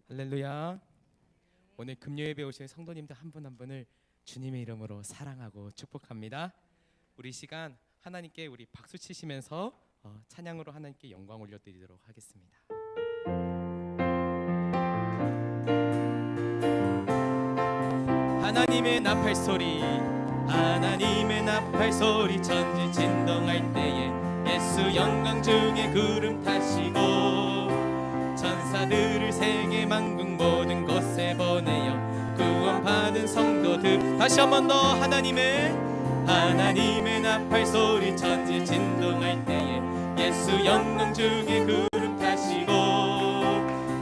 할렐루야. 오늘 금요예배 오실 성도님들 한 분 한 분을 주님의 이름으로 사랑하고 축복합니다. 우리 시간 하나님께 우리 박수 치시면서 찬양으로 하나님께 영광 올려드리도록 하겠습니다. 하나님의 나팔 소리, 하나님의 나팔 소리, 천지 진동할 때에 예수 영광 중에 구름 타시고 천사들을 세계 만국 모든 곳에 보내어 구원받은 성도들. 다시 한 번 더. 하나님의 나팔 소리, 천지 진동할 때에 예수 영광 중에 구름 타시고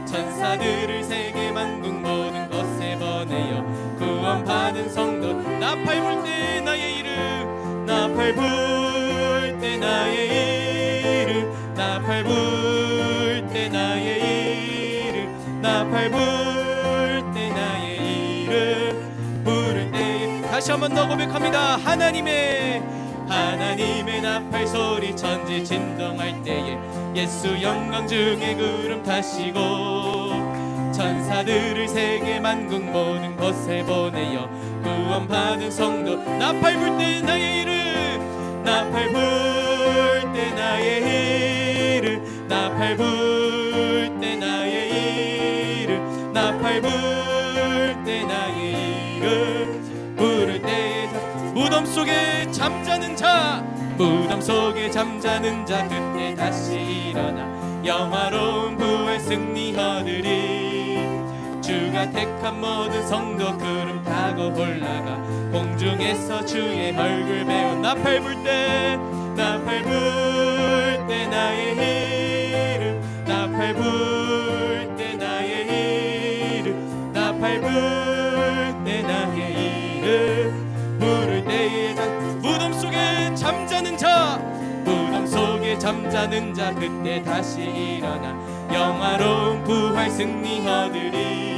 천사들을 세계 만국 모든 곳에 보내어 구원받은 성도. 나팔 불 때 나의 이름, 나팔 불 때 나의 이름, 나팔 불 때 나의 이름, 나팔 불 때 나의 이름 부를 때. 다시 한 번 더 고백합니다. 하나님의 나팔 소리, 천지 진동할 때에 예수 영광 중에 구름 타시고 천사들을 세계 만국 모든 곳에 보내어 구원받은 성도. 나팔 불 때 나의 이름, 나팔 불 때 나의 이름, 나팔 불 때 나의 이름, 나팔 불 때 나의 이름 부를 때. 무덤 속에 잠자는 자, 무덤 속에 잠자는 자, 그때 다시 일어나 영화로운 부활 승리 얻으리. 주가 택한 모든 성도 구름 타고 올라가 공중에서 주의 얼굴 배운. 나팔 불 때, 나팔 불 때 나의 이름, 나팔 불 때 나의 이름, 나팔 불 때 나의 이름 부를 때에. 무덤 속에 잠자는 자, 무덤 속에 잠자는 자, 그때 다시 일어나 영화로운 부활 승리 얻으리.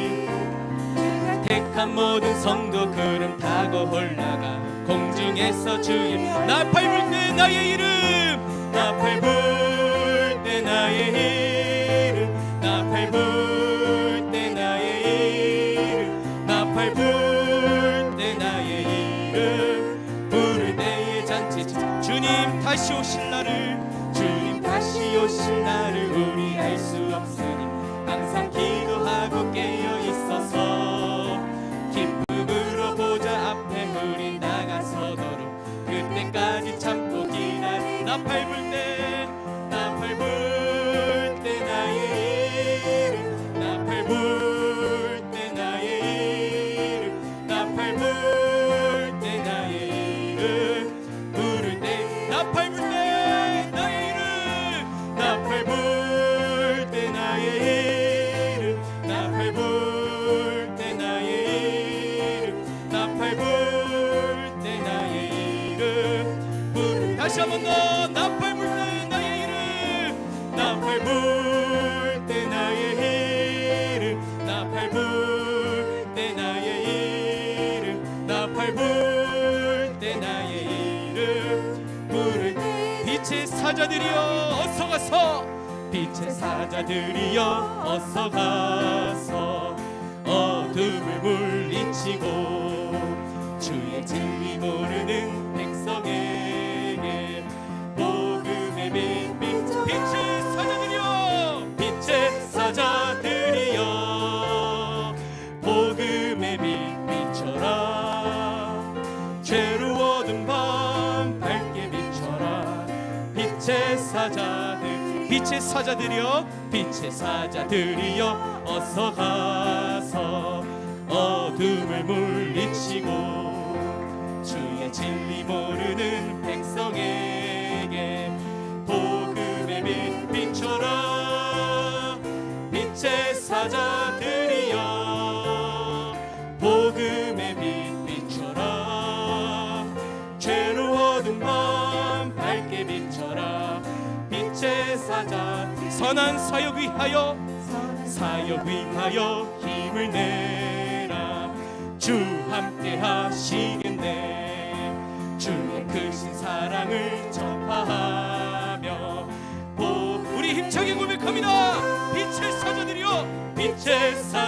택한 모든 성도 구름 타고 올라가 공중에서 주의. 나팔 불 때 나의 이름, 나팔 불 때 나의 이름, 나팔 불 때 나의 이름, 나팔 불 때 나의 이름 부를 때에 잔치. 주님 다시 오실 날을, 주님 다시 오실 날을 우리 알 수 없으니 항상 기도하고 깨어 있어서 기쁨으로 보좌 앞에 우리 나가서도록 그때까지 참고 기다려. 나팔 불 때, 나팔 불 때 나의 이름, 나팔 불 때 나의 이름, 나팔 불 때 나의 이름 부를 때. 나팔 불 때 나의 이름, 나팔 불 때 나의 이름, 나팔 불 때 나의 이름, 나팔 불 때 나의 이름 부를. 다시 한 번 더. 나팔 불 때 나의 이름, 나팔 불 때 나의 이름, 나팔 불 때 나의 이름, 나팔 불 때 나의 이름 부를 때. 빛의 사자들이여 어서 가서, 빛의 사자들이여 어서 가서 어둠을 물리치고 주의 진리 모르는 백성에게 복음의 빛 비춰. 빛의 사자들이여, 빛의 사자들이여 복음의 빛 비춰라. 죄로 어두운 밤 밝게 비춰라. 빛의 사자들, 빛의 사자들이여, 빛의 사자들이여 어서 가서 어둠을 물리치고 주의 진리 모르는 백성에게 복음의 빛 비춰라. 빛의 사자들이여 복음의 빛 비춰라. 죄로 어두운 밤 밝게 비춰라. 빛의 사자. 선한 사역 위하여, 사역 위하여 힘을 내라. 주 함께 하시겠네. 주의 크신 사랑을 전파하며 우리 힘차게 고백합니다. 빛의 사자들이여, 빛의 사자들이여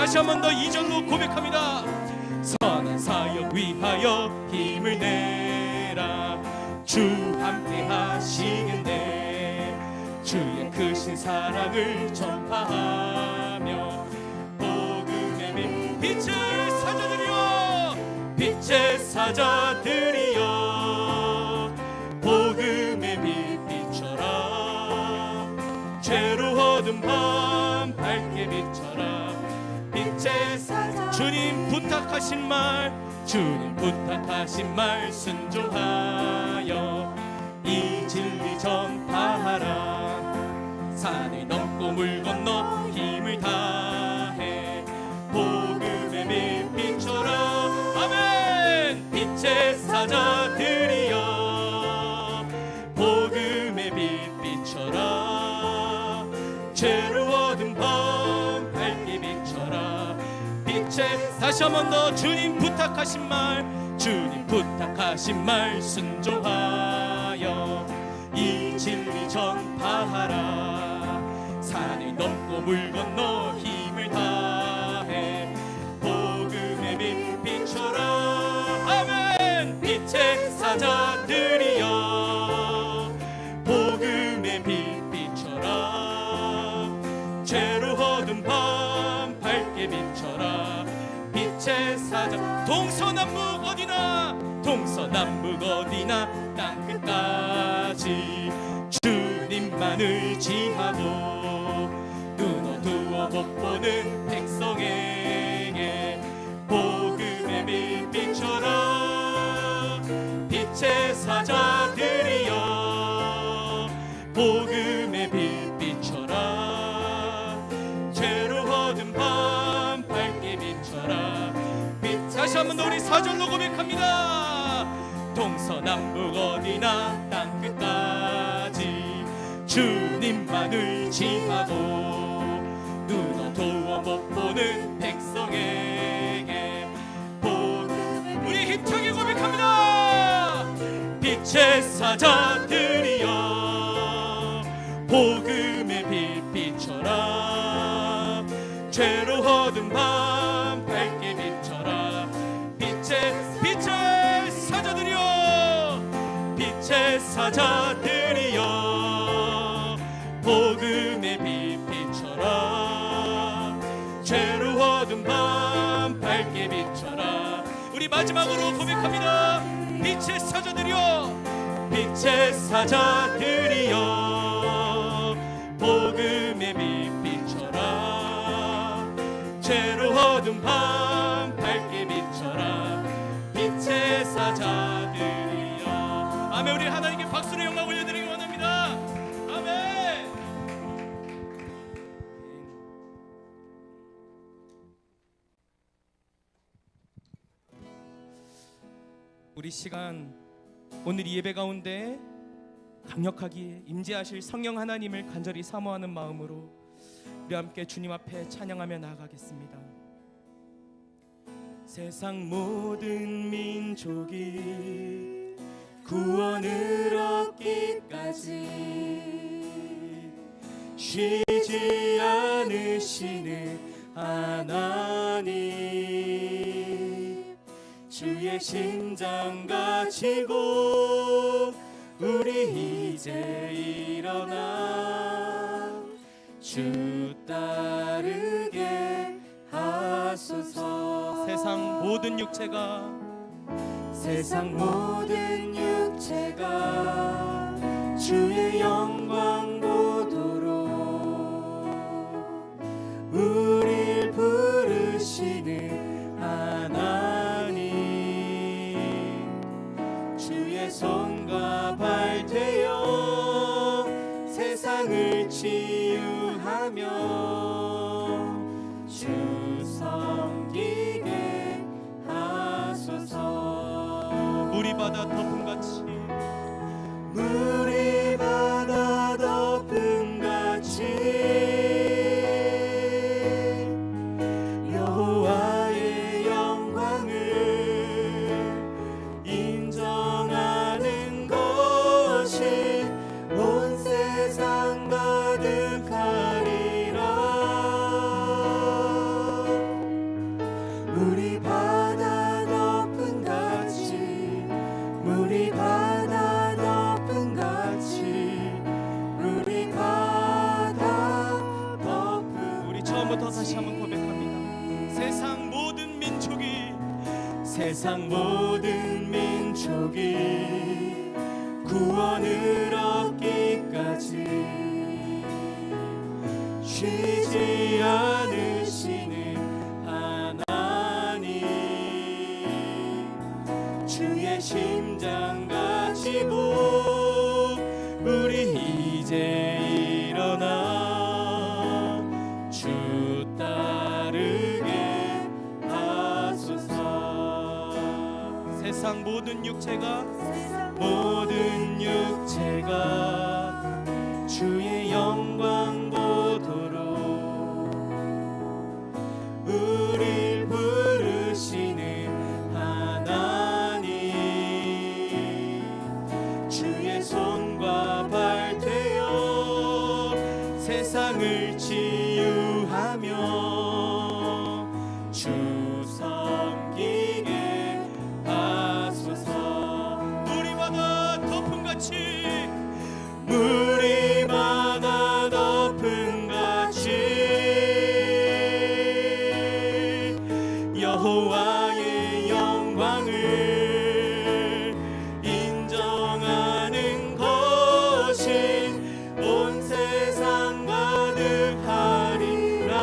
다시 한 번 더 2절로 고백합니다. 선한 사역 위하여 힘을 내라. 주 함께 하시겠네. 주의 크신 사랑을 전파하며 복음의 빛을 사자들이여, 빛의 사자들이여, 복음의 빛 비춰라. 죄로 어두운 밤 밝게 비춰라. 빛의 사자. 주님 부탁하신 말, 주님 부탁하신 말 순종하여 이 진리 전파하라. 산을 넘고 물 건너 힘을 다해 복음의 빛 비춰라. 아멘. 빛의 사자들이여, 복음의 빛 비춰라. 죄로 어두운 밤 밝게 비춰라. 빛의, 다시 한 번 더 주님 부탁하신 말, 주님 부탁하신 말 순종하여 이 진리 전파하라. 산을 넘고 물 건너 힘을 다해 복음의 빛 비춰라. 아멘. 빛의 사자들이여, 복음의 빛 비춰라. 죄로 어두운 밤 밝게 비춰라. 빛의 사자. 동서남북 어디나, 동서남북 어디나 땅 끝까지 주님만을 지하고 눈 어두워 못 보는 백성에게 복음의 빛 비춰라. 빛의 사자들이여, 복음의 빛 비춰라. 죄로 어두운 밤 밝게 비춰라. 다시 한 번 더 우리 4절로 고백합니다. 동서남북 어디나 땅 끝까지 주님만을 지하고 눈 어두워 못 보는 백성에게 복음. 우리 힘차게 고백합니다. 빛의 사자들이여, 복음의 빛 비춰라. 죄로 어두운 밤 밝게 비춰라. 빛의 사자들이여, 빛의 사자들이여, 복음의 빛 비춰라. 죄로 어두운 밤 밝게 비춰라. 우리 마지막으로 고백합니다. 빛의 사자들이여, 빛의 사자들이여, 복음의 빛 비춰라. 죄로 어두운 밤 밝게 비춰라. 빛의 사자들이여. 아멘. 우리 하나님께 박수로 영광 올려드리기 원합니다. 아멘. 우리 시간, 오늘 이 예배 가운데 강력하게 임재하실 성령 하나님을 간절히 사모하는 마음으로 우리 함께 주님 앞에 찬양하며 나아가겠습니다. 세상 모든 민족이 구원을 얻기까지 쉬지 않으시는 하나님, 주의 심장 가지고 우리 이제 일어나 주 따르게 하소서. 세상 모든 육체가, 세상 모든 육체가 주의 영광 보도록 우릴 부르시는 하나님, 주의 손과 발 되어 세상을 치유하며 주 섬기게 하소서. 물이 바다 덮음같이, 물이 바다 덮음같이 여호와의 영광을 인정하는 것이 온 세상 가득하리라. 세상 모든 민족이 구원을 얻기까지 쉬지 않으시는 하나님, 주의 심장 가지고 우리 이제 일어나 주 따르게 하소서. 세상 모든 육체가 주의 영광 보도록 우릴 부르시는 하나님, 주의 손과 발 되어 세상을 치유하며 주 섬기게 하소서. 물이 바다 덮음같이 물이 바다 덮음같이 여호와의 영광을 인정하는 것이 온 세상 가득하리라.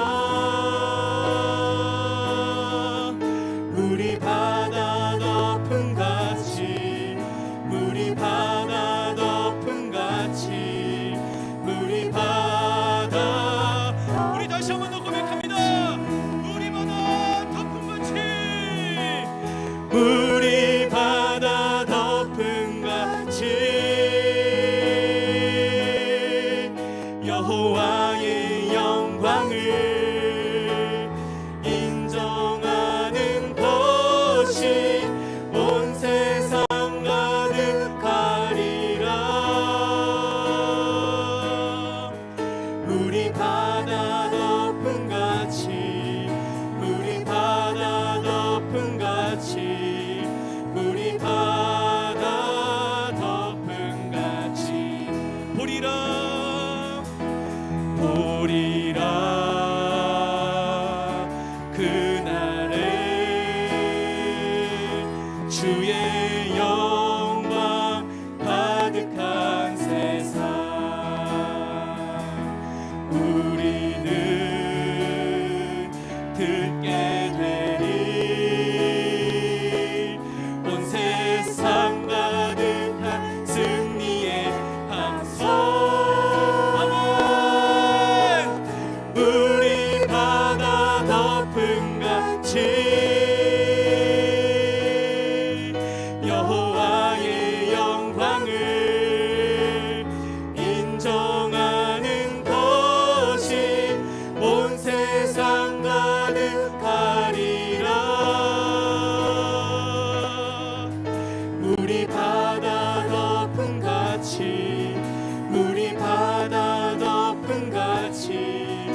물이 바다 덮음같이 물이 바다 덮음같이 물이 바다, 우리 다시 한번 더 고백합니다. 물이 바다 덮음같이 물이 바다 덮음같이 여호와의 영광을 인정하는 것이 온 세상 가득하리라. 물이 바다 덮음같이 물이 바다 덮음같이 물이 바다 덮음같이 보리라 보리라. 그날에 주의 영광 가득한 세상 우리는 듣게 되리. 온 세상 가득한 승리의 함성. 아멘. 물이 바다 덮음같이 여호와의 영광을 인정하는 것이 온 세상 가득하리라. 물이 바다 덮음같이 물이 바다 덮음같이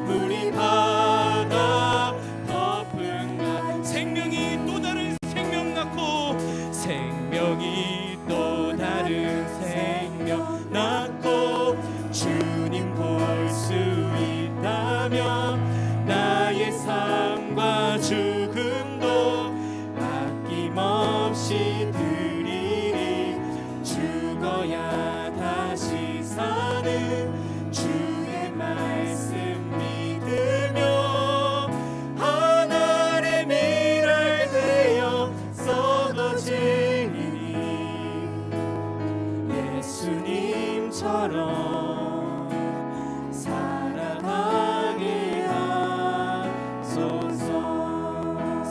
물이 바다 덮음같이 생명이 또 다른 생명 낳고 생명이 또 다른 생명 낳고 주님 볼 수 있다면 나의 삶과 죽음도 아낌없이 드리리. 죽어야 다시 사는 주의 말씀 믿으며 하늘의 밀을 되어 썩어지리니 예수님처럼 살아가게 하소서.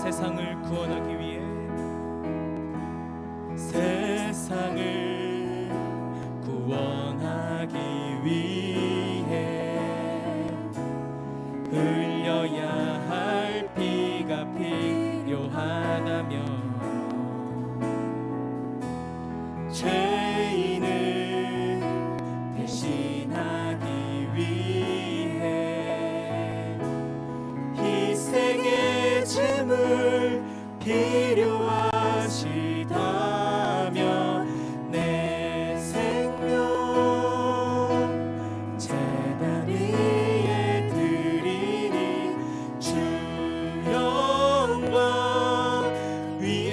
세상을 구원하기 위해 세상을 구원하기 위해 흘려야 할 피가 필요하다면 죄인을 대신하기 위해 희생의 제물 필요하시다면 내 생명 제단 위에 드리니 주 영광 위에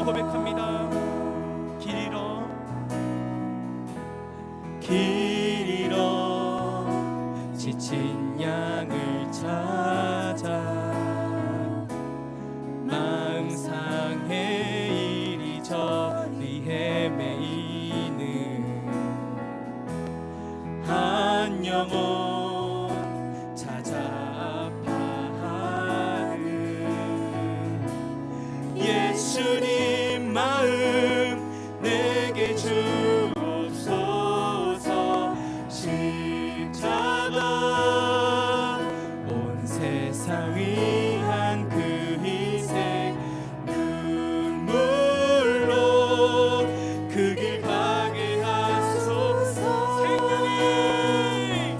고백합니다. 길 잃어 지친 양을 찾아 마음 상해 이리저리 헤매이는 한 영혼 찾아 아파하는 예수님 마음 내게 주옵소서. 십자가 온 세상 위한 그 희생 눈물로 그 길 가게 하소서.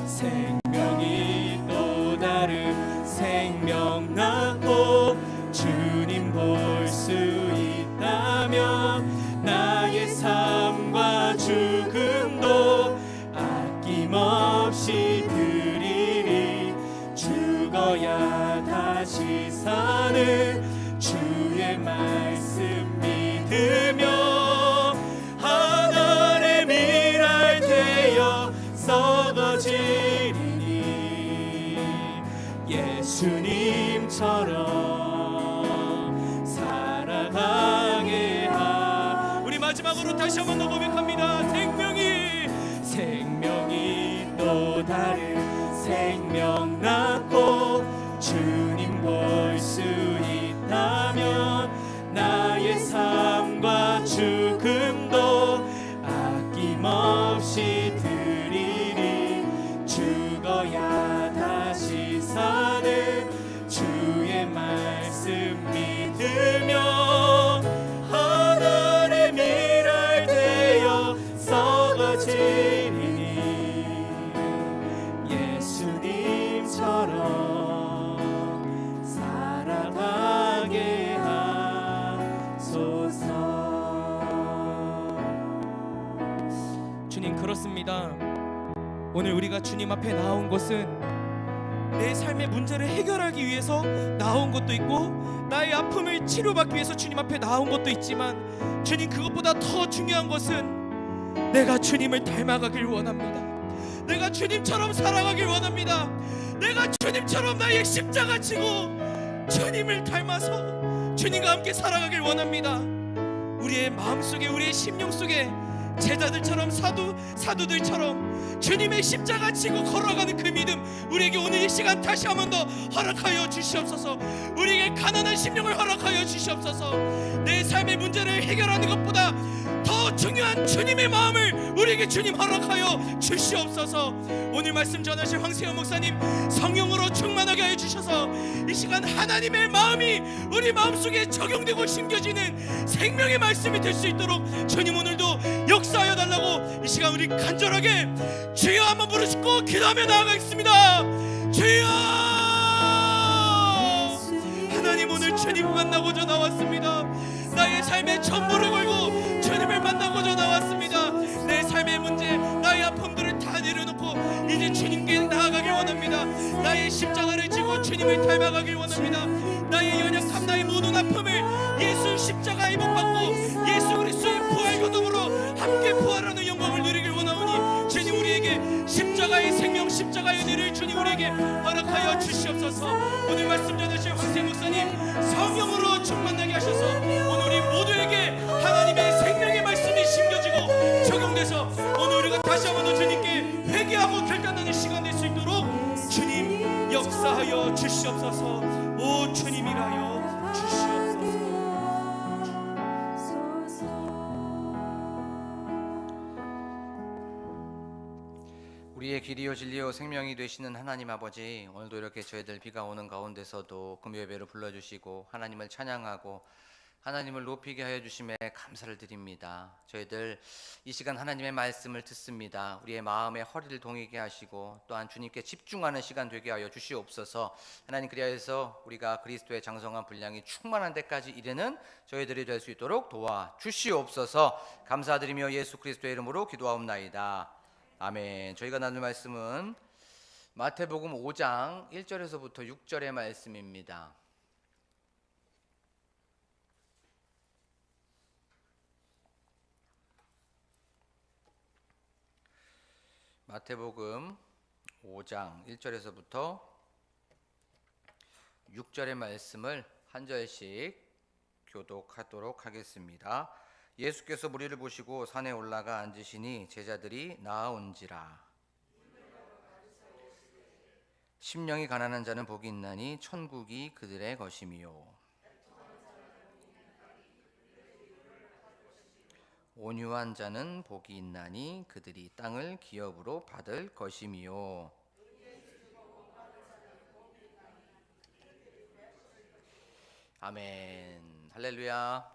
생명이 또 다른 생명 낳고 주님 볼 수 있다면 나의 삶과 죽음도 아낌없이 드리리. 죽어야 다시 사는 주의 말씀 믿으며 하늘의 미랄 되어 썩어지리니 예수님처럼 살아가게 하. 우리 마지막으로 다시 한번 더 고백합니다. 생명이 또 다른 생명 낳고 주님 볼 수 있다면 나의 삶과 죽음도 아낌없이 드리리. 죽어야 다시 사는 주의 말씀 믿으며 하늘의 미랄 되어 썩어지리니 예수님처럼 살아가게 하소서. 주님, 그렇습니다. 오늘 우리가 주님 앞에 나온 것은 내 삶의 문제를 해결하기 위해서 나온 것도 있고 나의 아픔을 치료받기 위해서 주님 앞에 나온 것도 있지만 주님, 그것보다 더 중요한 것은 내가 주님을 닮아가길 원합니다. 내가 주님처럼 살아가길 원합니다. 내가 주님처럼 나의 십자가 지고 주님을 닮아서 주님과 함께 살아가길 원합니다. 우리의 마음속에, 우리의 심령 속에 제자들처럼 사도들처럼 주님의 십자가 지고 걸어가는 그 믿음 우리에게 오늘 이 시간 다시 한번 더 허락하여 주시옵소서. 우리에게 가난한 심령을 허락하여 주시옵소서. 내 삶의 문제를 해결하는 것보다 더 중요한 주님의 마음을 우리에게 주님 허락하여 주시옵소서. 오늘 말씀 전하신 황세현 목사님 성령으로 충만하게 하여 주셔서 이 시간 하나님의 마음이 우리 마음속에 적용되고 심겨지는 생명의 말씀이 될 수 있도록 주님 오늘도 역사하여 달라고 이 시간 우리 간절하게 주여 한번 부르시고 기도하며 나아가겠습니다. 주여, 하나님 오늘 주님 만나고자 나왔습니다. 나의 삶의 전부를 걸고 주님을 만나고자 나왔습니다. 내 삶의 문제, 나의 아픔들을 다 내려놓고 이제 주님께 나아가길 원합니다. 나의 십자가를 지고 주님을 닮아가길 원합니다. 나의 연약함, 나의 모든 아픔을 예수 십자가에 못 박고 예수 그리스도의 부활 교동으로 함께 부활하는 영광을 누리길 원하오니 주님 우리에게 십자가의 생명, 십자가의 은혜를 주님 우리에게 허락하여 주시옵소서. 오늘 말씀 전하신 황세 목사님 성령으로 충만하게 하셔서 오늘 우리 모두에게 하나님의 생명의 말씀이 심겨지고 적용돼서 오늘 우리가 다시 한번 더 주님께 회개하고 결단하는 시간 될 수 있도록 주님 역사하여 주시옵소서. 오 주님이라여 주시옵소서. 우리의 길이요 진리요 생명이 되시는 하나님 아버지, 오늘도 이렇게 저희들 비가 오는 가운데서도 금요예배를 불러주시고 하나님을 찬양하고 하나님을 높이게 하여 주심에 감사를 드립니다. 저희들 이 시간 하나님의 말씀을 듣습니다. 우리의 마음에 허리를 동이게 하시고 또한 주님께 집중하는 시간 되게 하여 주시옵소서. 하나님, 그리하여서 우리가 그리스도의 장성한 분량이 충만한 데까지 이르는 저희들이 될 수 있도록 도와 주시옵소서. 감사드리며 예수 그리스도의 이름으로 기도하옵나이다. 아멘. 저희가 나눌 말씀은 마태복음 5장 1절에서부터 6절의 말씀입니다. 마태복음 5장 1절에서부터 6절의 말씀을 한 절씩 교독하도록 하겠습니다. 예수께서 무리를 보시고 산에 올라가 앉으시니 제자들이 나아온지라. 심령이 가난한 자는 복이 있나니 천국이 그들의 것이미요. 온유한 자는 복이 있나니 그들이 땅을 기업으로 받을 것이미요. 아멘. 할렐루야.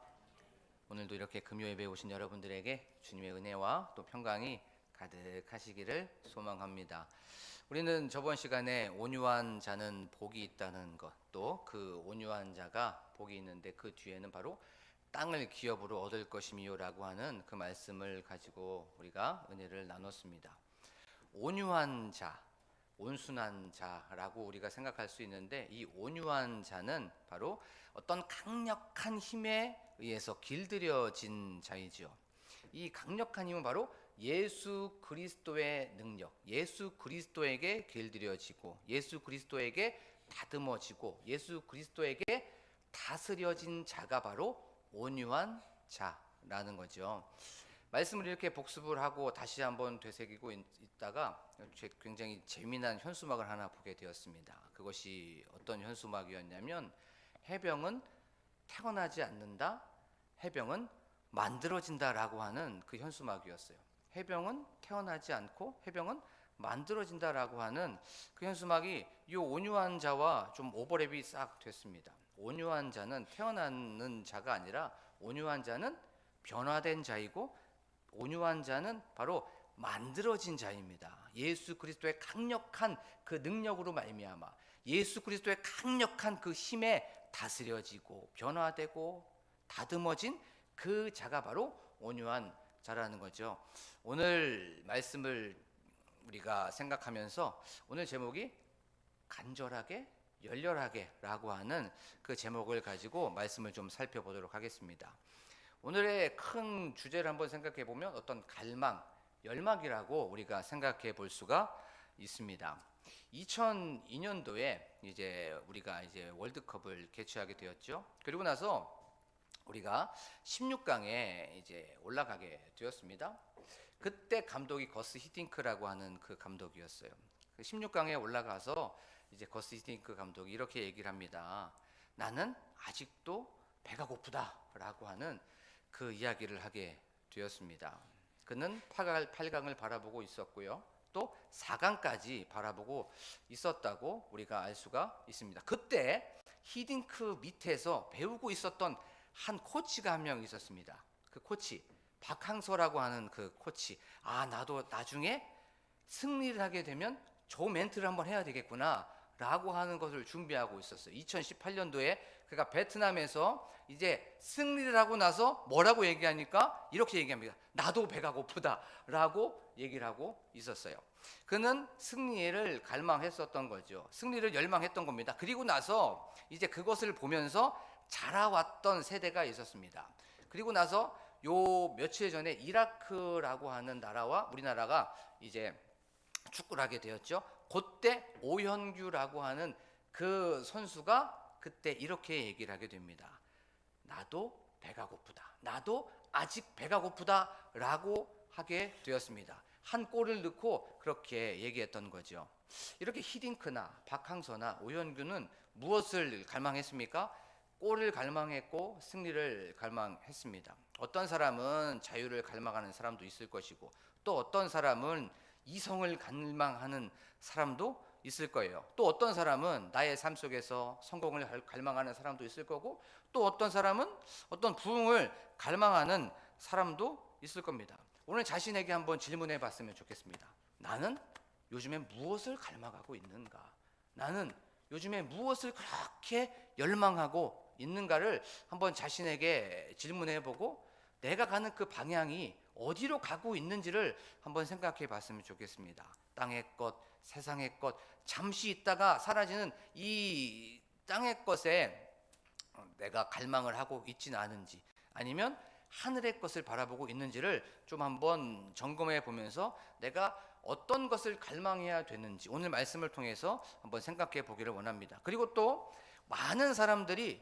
오늘도 이렇게 금요예배 오신 여러분들에게 주님의 은혜와 또 평강이 가득하시기를 소망합니다. 우리는 저번 시간에 온유한 자는 복이 있다는 것, 또 그 온유한 자가 복이 있는데 그 뒤에는 바로 땅을 기업으로 얻을 것이미요라고 하는 그 말씀을 가지고 우리가 은혜를 나눴습니다. 온유한 자, 온순한 자라고 우리가 생각할 수 있는데, 이 온유한 자는 바로 어떤 강력한 힘에 의해서 길들여진 자이지요. 이 강력한 힘은 바로 예수 그리스도의 능력, 예수 그리스도에게 길들여지고 예수 그리스도에게 다듬어지고 예수 그리스도에게 다스려진 자가 바로 온유한 자라는 거죠. 말씀을 이렇게 복습을 하고 다시 한번 되새기고 있다가 굉장히 재미난 현수막을 하나 보게 되었습니다. 그것이 어떤 현수막이었냐면, 해병은 태어나지 않는다, 해병은 만들어진다라고 하는 그 현수막이었어요. 해병은 태어나지 않고 해병은 만들어진다라고 하는 그 현수막이 이 온유한 자와 좀 오버랩이 싹 됐습니다. 온유한 자는 태어나는 자가 아니라 온유한 자는 변화된 자이고, 온유한 자는 바로 만들어진 자입니다. 예수 그리스도의 강력한 그 능력으로 말미암아 예수 그리스도의 강력한 그 힘에 다스려지고 변화되고 다듬어진 그 자가 바로 온유한 자라는 거죠. 오늘 말씀을 우리가 생각하면서 오늘 제목이 간절하게 열렬하게 라고 하는 그 제목을 가지고 말씀을 좀 살펴보도록 하겠습니다. 오늘의 큰 주제를 한번 생각해 보면 어떤 갈망, 열망이라고 우리가 생각해 볼 수가 있습니다. 2002년도에 이제 우리가 이제 월드컵을 개최하게 되었죠. 그리고 나서 우리가 16강에 이제 올라가게 되었습니다. 그때 감독이 거스 히딩크라고 하는 그 감독이었어요. 16강에 올라가서 이제 거스 히딩크 감독이 이렇게 얘기를 합니다. 나는 아직도 배가 고프다라고 하는 그 이야기를 하게 되었습니다. 그는 8강을 바라보고 있었고요. 또 4강까지 바라보고 있었다고 우리가 알 수가 있습니다. 그때 히딩크 밑에서 배우고 있었던 한 코치가 한 명 있었습니다. 그 코치, 박항서라고 하는 그 코치. 나도 나중에 승리를 하게 되면 저 멘트를 한번 해야 되겠구나 라고 하는 것을 준비하고 있었어요. 2018년도에 그가 베트남에서 이제 승리를 하고 나서 뭐라고 얘기하니까 이렇게 얘기합니다. 나도 배가 고프다 라고 얘기를 하고 있었어요. 그는 승리를 갈망했었던 거죠. 승리를 열망했던 겁니다. 그리고 나서 이제 그것을 보면서 자라왔던 세대가 있었습니다. 그리고 나서 요 며칠 전에 이라크라고 하는 나라와 우리나라가 이제 축구를 하게 되었죠. 그때 오현규라고 하는 그 선수가 그때 이렇게 얘기를 하게 됩니다. 나도 배가 고프다. 나도 아직 배가 고프다 라고 하게 되었습니다. 한 골을 넣고 그렇게 얘기했던 거죠. 이렇게 히딩크나 박항서나 오현규는 무엇을 갈망했습니까? 골을 갈망했고 승리를 갈망했습니다. 어떤 사람은 자유를 갈망하는 사람도 있을 것이고, 또 어떤 사람은 이성을 갈망하는 사람도 있을 거예요. 또 어떤 사람은 나의 삶 속에서 성공을 갈망하는 사람도 있을 거고, 또 어떤 사람은 어떤 부흥을 갈망하는 사람도 있을 겁니다. 오늘 자신에게 한번 질문해 봤으면 좋겠습니다. 나는 요즘에 무엇을 갈망하고 있는가? 나는 요즘에 무엇을 그렇게 열망하고 있는가를 한번 자신에게 질문해 보고, 내가 가는 그 방향이 어디로 가고 있는지를 한번 생각해 봤으면 좋겠습니다. 땅의 것, 세상의 것, 잠시 있다가 사라지는 이 땅의 것에 내가 갈망을 하고 있지는 않은지, 아니면 하늘의 것을 바라보고 있는지를 좀 한번 점검해 보면서 내가 어떤 것을 갈망해야 되는지 오늘 말씀을 통해서 한번 생각해 보기를 원합니다. 그리고 또 많은 사람들이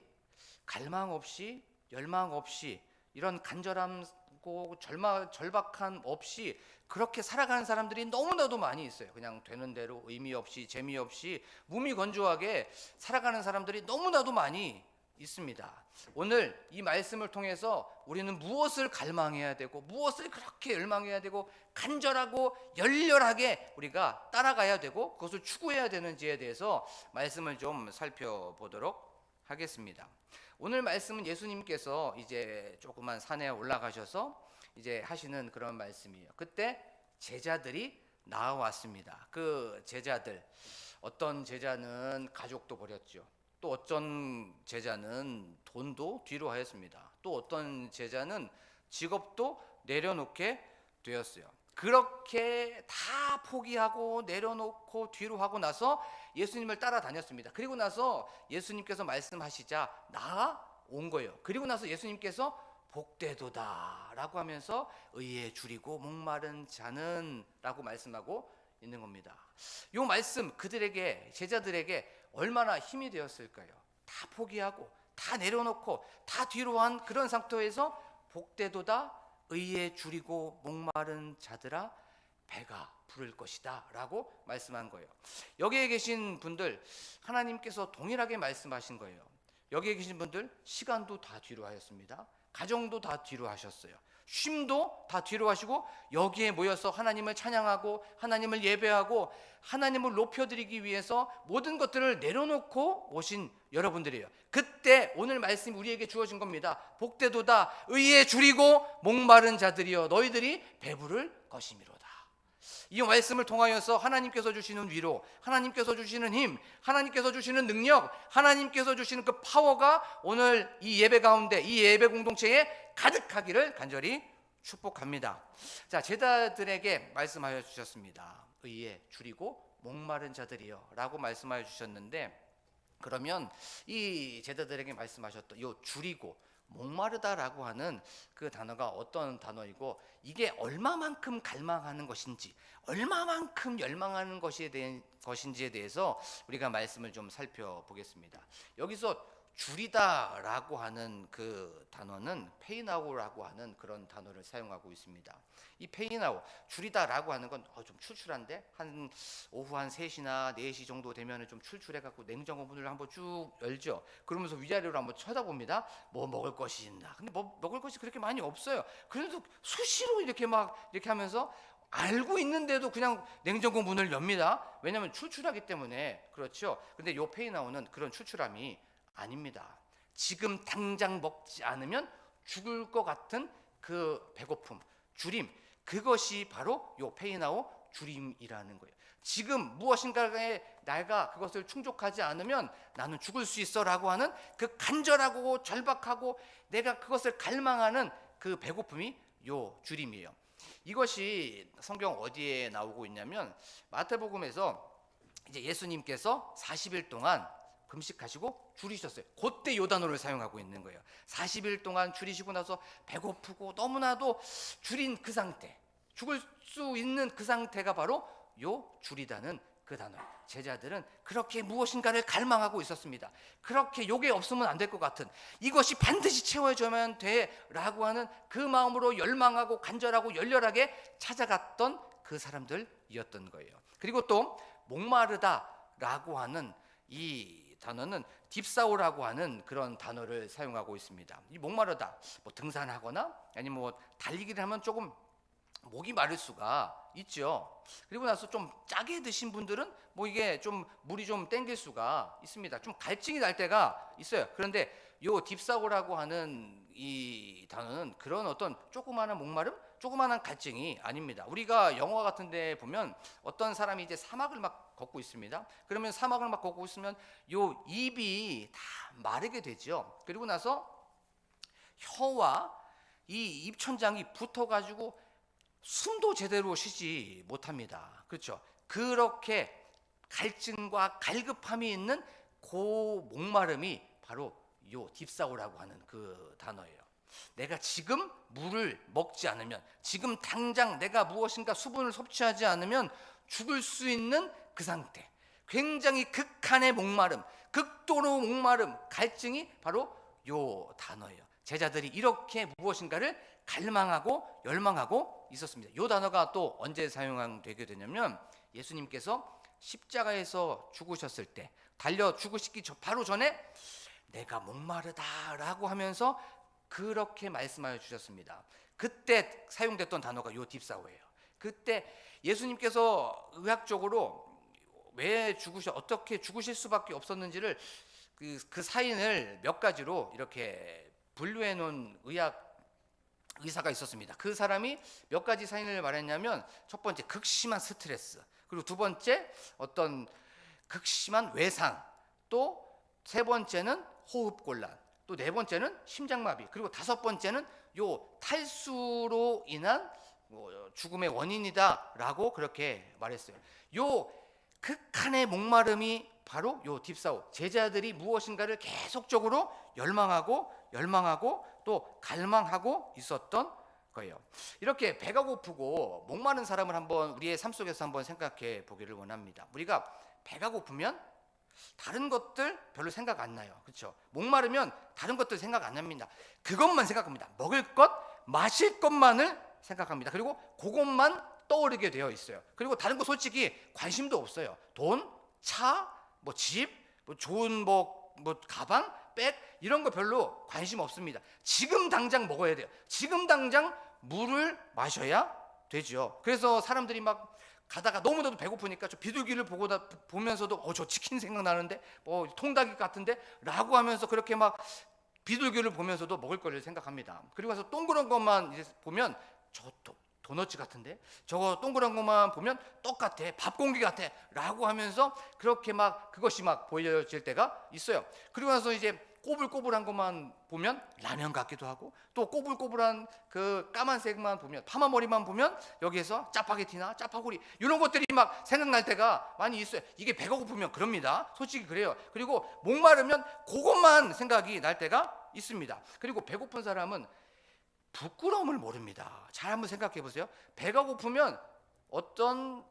갈망 없이 열망 없이 이런 간절함고 절박함 없이 그렇게 살아가는 사람들이 너무나도 많이 있어요. 그냥 되는 대로 의미 없이 재미없이 무미건조하게 살아가는 사람들이 너무나도 많이 있습니다. 오늘 이 말씀을 통해서 우리는 무엇을 갈망해야 되고 무엇을 그렇게 열망해야 되고 간절하고 열렬하게 우리가 따라가야 되고 그것을 추구해야 되는지에 대해서 말씀을 좀 살펴보도록 하겠습니다. 오늘 말씀은 예수님께서 이제 조그만 산에 올라가셔서 이제 하시는 그런 말씀이에요. 그때 제자들이 나와왔습니다. 그 제자들, 어떤 제자는 가족도 버렸죠. 또 어떤 제자는 돈도 뒤로 하였습니다. 또 어떤 제자는 직업도 내려놓게 되었어요. 그렇게 다 포기하고 내려놓고 뒤로 하고 나서 예수님을 따라다녔습니다. 그리고 나서 예수님께서 말씀하시자 나아온 거예요. 그리고 나서 예수님께서 복되도다 라고 하면서 의에 줄이고 목마른 자는 라고 말씀하고 있는 겁니다. 이 말씀 그들에게, 제자들에게 얼마나 힘이 되었을까요? 다 포기하고 다 내려놓고 다 뒤로 한 그런 상태에서 복되도다 의에 줄이고 목마른 자들아 배가 부를 것이다 라고 말씀한 거예요. 여기에 계신 분들 하나님께서 동일하게 말씀하신 거예요. 여기에 계신 분들 시간도 다 뒤로 하였습니다. 가정도 다 뒤로 하셨어요. 쉼도 다 뒤로 하시고 여기에 모여서 하나님을 찬양하고 하나님을 예배하고 하나님을 높여드리기 위해서 모든 것들을 내려놓고 오신 여러분들이에요. 그때 오늘 말씀이 우리에게 주어진 겁니다. 복되도다 의에 줄이고 목마른 자들이여 너희들이 배부를 것이미로다. 이 말씀을 통하여서 하나님께서 주시는 위로, 하나님께서 주시는 힘, 하나님께서 주시는 능력, 하나님께서 주시는 그 파워가 오늘 이 예배 가운데, 이 예배 공동체에 가득하기를 간절히 축복합니다. 자, 제자들에게 말씀하여 주셨습니다. 의에 줄이고 목마른 자들이여 라고 말씀하여 주셨는데, 그러면 이 제자들에게 말씀하셨던 요 줄이고 목마르다라고 하는 그 단어가 어떤 단어이고 이게 얼마만큼 갈망하는 것인지 얼마만큼 열망하는 것인지에 대해서 우리가 말씀을 좀 살펴보겠습니다. 여기서 줄이다라고 하는 그 단어는 페이나오라고 하는 그런 단어를 사용하고 있습니다. 이 페이나오, 줄이다라고 하는 건 좀 출출한데 한 오후 한 3시나 4시 정도 되면 좀 출출해갖고 냉장고 문을 한번 쭉 열죠. 그러면서 위아래로 한번 쳐다봅니다. 뭐 먹을 것이 있나. 근데 뭐 먹을 것이 그렇게 많이 없어요. 그래도 수시로 이렇게 하면서 알고 있는데도 그냥 냉장고 문을 엽니다. 왜냐하면 출출하기 때문에. 그렇죠. 근데 요 페이나오는 그런 출출함이 아닙니다. 지금 당장 먹지 않으면 죽을 것 같은 그 배고픔, 줄임, 그것이 바로 요 페이나오 줄임이라는 거예요. 지금 무엇인가에 내가 그것을 충족하지 않으면 나는 죽을 수 있어라고 하는 그 간절하고 절박하고 내가 그것을 갈망하는 그 배고픔이 요 줄임이에요. 이것이 성경 어디에 나오고 있냐면 마태복음에서 이제 예수님께서 40일 동안 금식하시고 줄이셨어요. 그때 요 단어를 사용하고 있는 거예요. 40일 동안 줄이시고 나서 배고프고 너무나도 줄인 그 상태, 죽을 수 있는 그 상태가 바로 요 줄이다는 그 단어. 제자들은 그렇게 무엇인가를 갈망하고 있었습니다. 그렇게 요게 없으면 안 될 것 같은, 이것이 반드시 채워져야만 돼라고 하는 그 마음으로 열망하고 간절하고 열렬하게 찾아갔던 그 사람들이었던 거예요. 그리고 또 목마르다라고 하는 이 단어는 딥사오라고 하는 그런 단어를 사용하고 있습니다. 이 목마르다, 뭐 등산하거나 아니면 뭐 달리기를 하면 조금 목이 마를 수가 있죠. 그리고 나서 좀 짜게 드신 분들은 뭐 이게 좀 물이 좀 땡길 수가 있습니다. 좀 갈증이 날 때가 있어요. 그런데 요 딥사오라고 하는 이 단어는 그런 어떤 조그마한 목마름, 조그마한 갈증이 아닙니다. 우리가 영화 같은 데 보면 어떤 사람이 이제 사막을 막 걷고 있습니다. 그러면 사막을 막 걷고 있으면 요 입이 다 마르게 되죠. 그리고 나서 혀와 이 입천장이 붙어가지고 숨도 제대로 쉬지 못합니다. 그렇죠? 그렇게 갈증과 갈급함이 있는 그 목마름이 바로 요 딥사오라고 하는 그 단어예요. 내가 지금 물을 먹지 않으면, 지금 당장 내가 무엇인가 수분을 섭취하지 않으면 죽을 수 있는 그 상태, 굉장히 극한의 목마름, 극도로 목마름, 갈증이 바로 요 단어예요. 제자들이 이렇게 무엇인가를 갈망하고 열망하고 있었습니다. 요 단어가 또 언제 사용되게 되냐면 예수님께서 십자가에서 죽으셨을 때, 달려 죽으시기 바로 전에 내가 목마르다라고 하면서 그렇게 말씀하여 주셨습니다. 그때 사용됐던 단어가 요 딥사오예요. 그때 예수님께서 의학적으로 왜 어떻게 죽으실 수밖에 없었는지를 그 사인을 몇 가지로 이렇게 분류해 놓은 의사가 있었습니다. 그 사람이 몇 가지 사인을 말했냐면, 첫 번째 극심한 스트레스, 그리고 두 번째 어떤 극심한 외상, 또 세 번째는 호흡곤란, 또 네 번째는 심장마비, 그리고 다섯 번째는 요 탈수로 인한 죽음의 원인이다라고 그렇게 말했어요. 요 극한의 목마름이 바로 요 딥사오, 제자들이 무엇인가를 계속적으로 열망하고 또 갈망하고 있었던 거예요. 이렇게 배가 고프고 목마른 사람을 한번 우리의 삶 속에서 한번 생각해 보기를 원합니다. 우리가 배가 고프면 다른 것들 별로 생각 안 나요. 그렇죠? 목마르면 다른 것들 생각 안 납니다. 그것만 생각합니다. 먹을 것, 마실 것만을 생각합니다. 그리고 그것만 떠오르게 되어 있어요. 그리고 다른 거 솔직히 관심도 없어요. 돈, 차, 뭐 집, 뭐 좋은 뭐 가방, 백, 이런 거 별로 관심 없습니다. 지금 당장 먹어야 돼요. 지금 당장 물을 마셔야 되죠. 그래서 사람들이 막 가다가 너무나도 배고프니까 저 비둘기를 보면서도 저 치킨 생각나는데, 통닭이 같은데 라고 하면서 그렇게 막 비둘기를 보면서도 먹을 거를 생각합니다. 그리고 나서 동그란 것만 이제 보면 도너츠 같은데, 저거 동그란 것만 보면 떡 같아, 밥 공기 같아 라고 하면서 그렇게 막 그것이 막 보여질 때가 있어요. 그리고 나서 이제 꼬불꼬불한 것만 보면 라면 같기도 하고, 또 꼬불꼬불한 그 까만색만 보면, 파마머리만 보면 여기에서 짜파게티나 짜파구리 이런 것들이 막 생각날 때가 많이 있어요. 이게 배가 고프면 그럽니다. 솔직히 그래요. 그리고 목마르면 그것만 생각이 날 때가 있습니다. 그리고 배고픈 사람은 부끄러움을 모릅니다. 잘 한번 생각해 보세요. 배가 고프면 어떤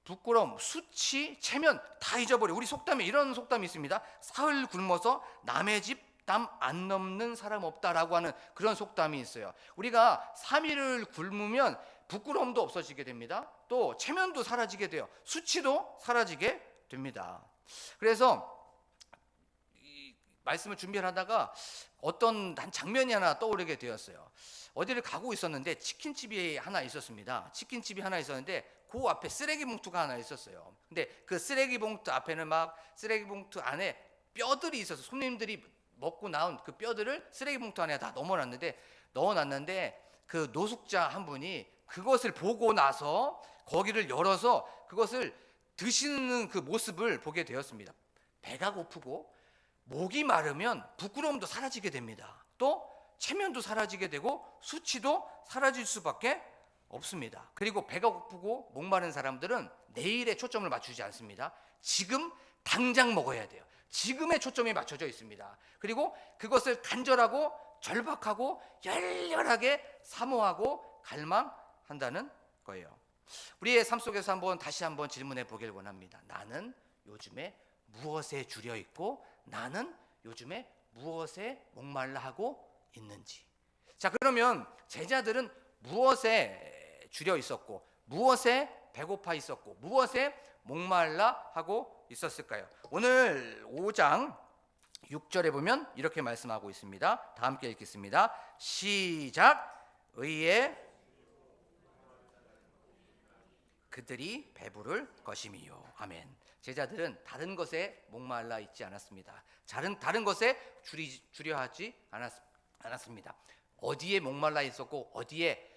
부끄러움, 수치, 체면 다 잊어버려. 우리 속담에 이런 속담이 있습니다. 사흘 굶어서 남의 집 땀 안 넘는 사람 없다라고 하는 그런 속담이 있어요. 우리가 3일을 굶으면 부끄러움도 없어지게 됩니다. 또 체면도 사라지게 돼요. 수치도 사라지게 됩니다. 그래서 이 말씀을 준비를 하다가 어떤 한 장면이 하나 떠오르게 되었어요. 어디를 가고 있었는데 치킨집이 하나 있었습니다. 치킨집이 하나 있었는데 그 앞에 쓰레기 봉투가 하나 있었어요. 근데 그 쓰레기 봉투 앞에는 막 쓰레기 봉투 안에 뼈들이 있어서 손님들이 먹고 나온 그 뼈들을 쓰레기 봉투 안에 다 넣어놨는데 그 노숙자 한 분이 그것을 보고 나서 거기를 열어서 그것을 드시는 그 모습을 보게 되었습니다. 배가 고프고 목이 마르면 부끄러움도 사라지게 됩니다. 또 체면도 사라지게 되고 수치도 사라질 수밖에 없습니다. 그리고 배가 고프고 목마른 사람들은 내일에 초점을 맞추지 않습니다. 지금 당장 먹어야 돼요. 지금에 초점이 맞춰져 있습니다. 그리고 그것을 간절하고 절박하고 열렬하게 사모하고 갈망한다는 거예요. 우리의 삶 속에서 다시 한번 질문해 보길 원합니다. 나는 요즘에 무엇에 주려 있고 나는 요즘에 무엇에 목말라 하고 있는지. 자, 그러면 제자들은 무엇에 주려 있었고 무엇에 배고파 있었고 무엇에 목말라 하고 있었을까요? 오늘 5장 6절에 보면 이렇게 말씀하고 있습니다. 다 함께 읽겠습니다. 시작. 의에 그들이 배부를 것임이요. 아멘. 제자들은 다른 것에 목말라 있지 않았습니다. 다른 것에 주려 하지 않았습니다. 어디에 목말라 있었고 어디에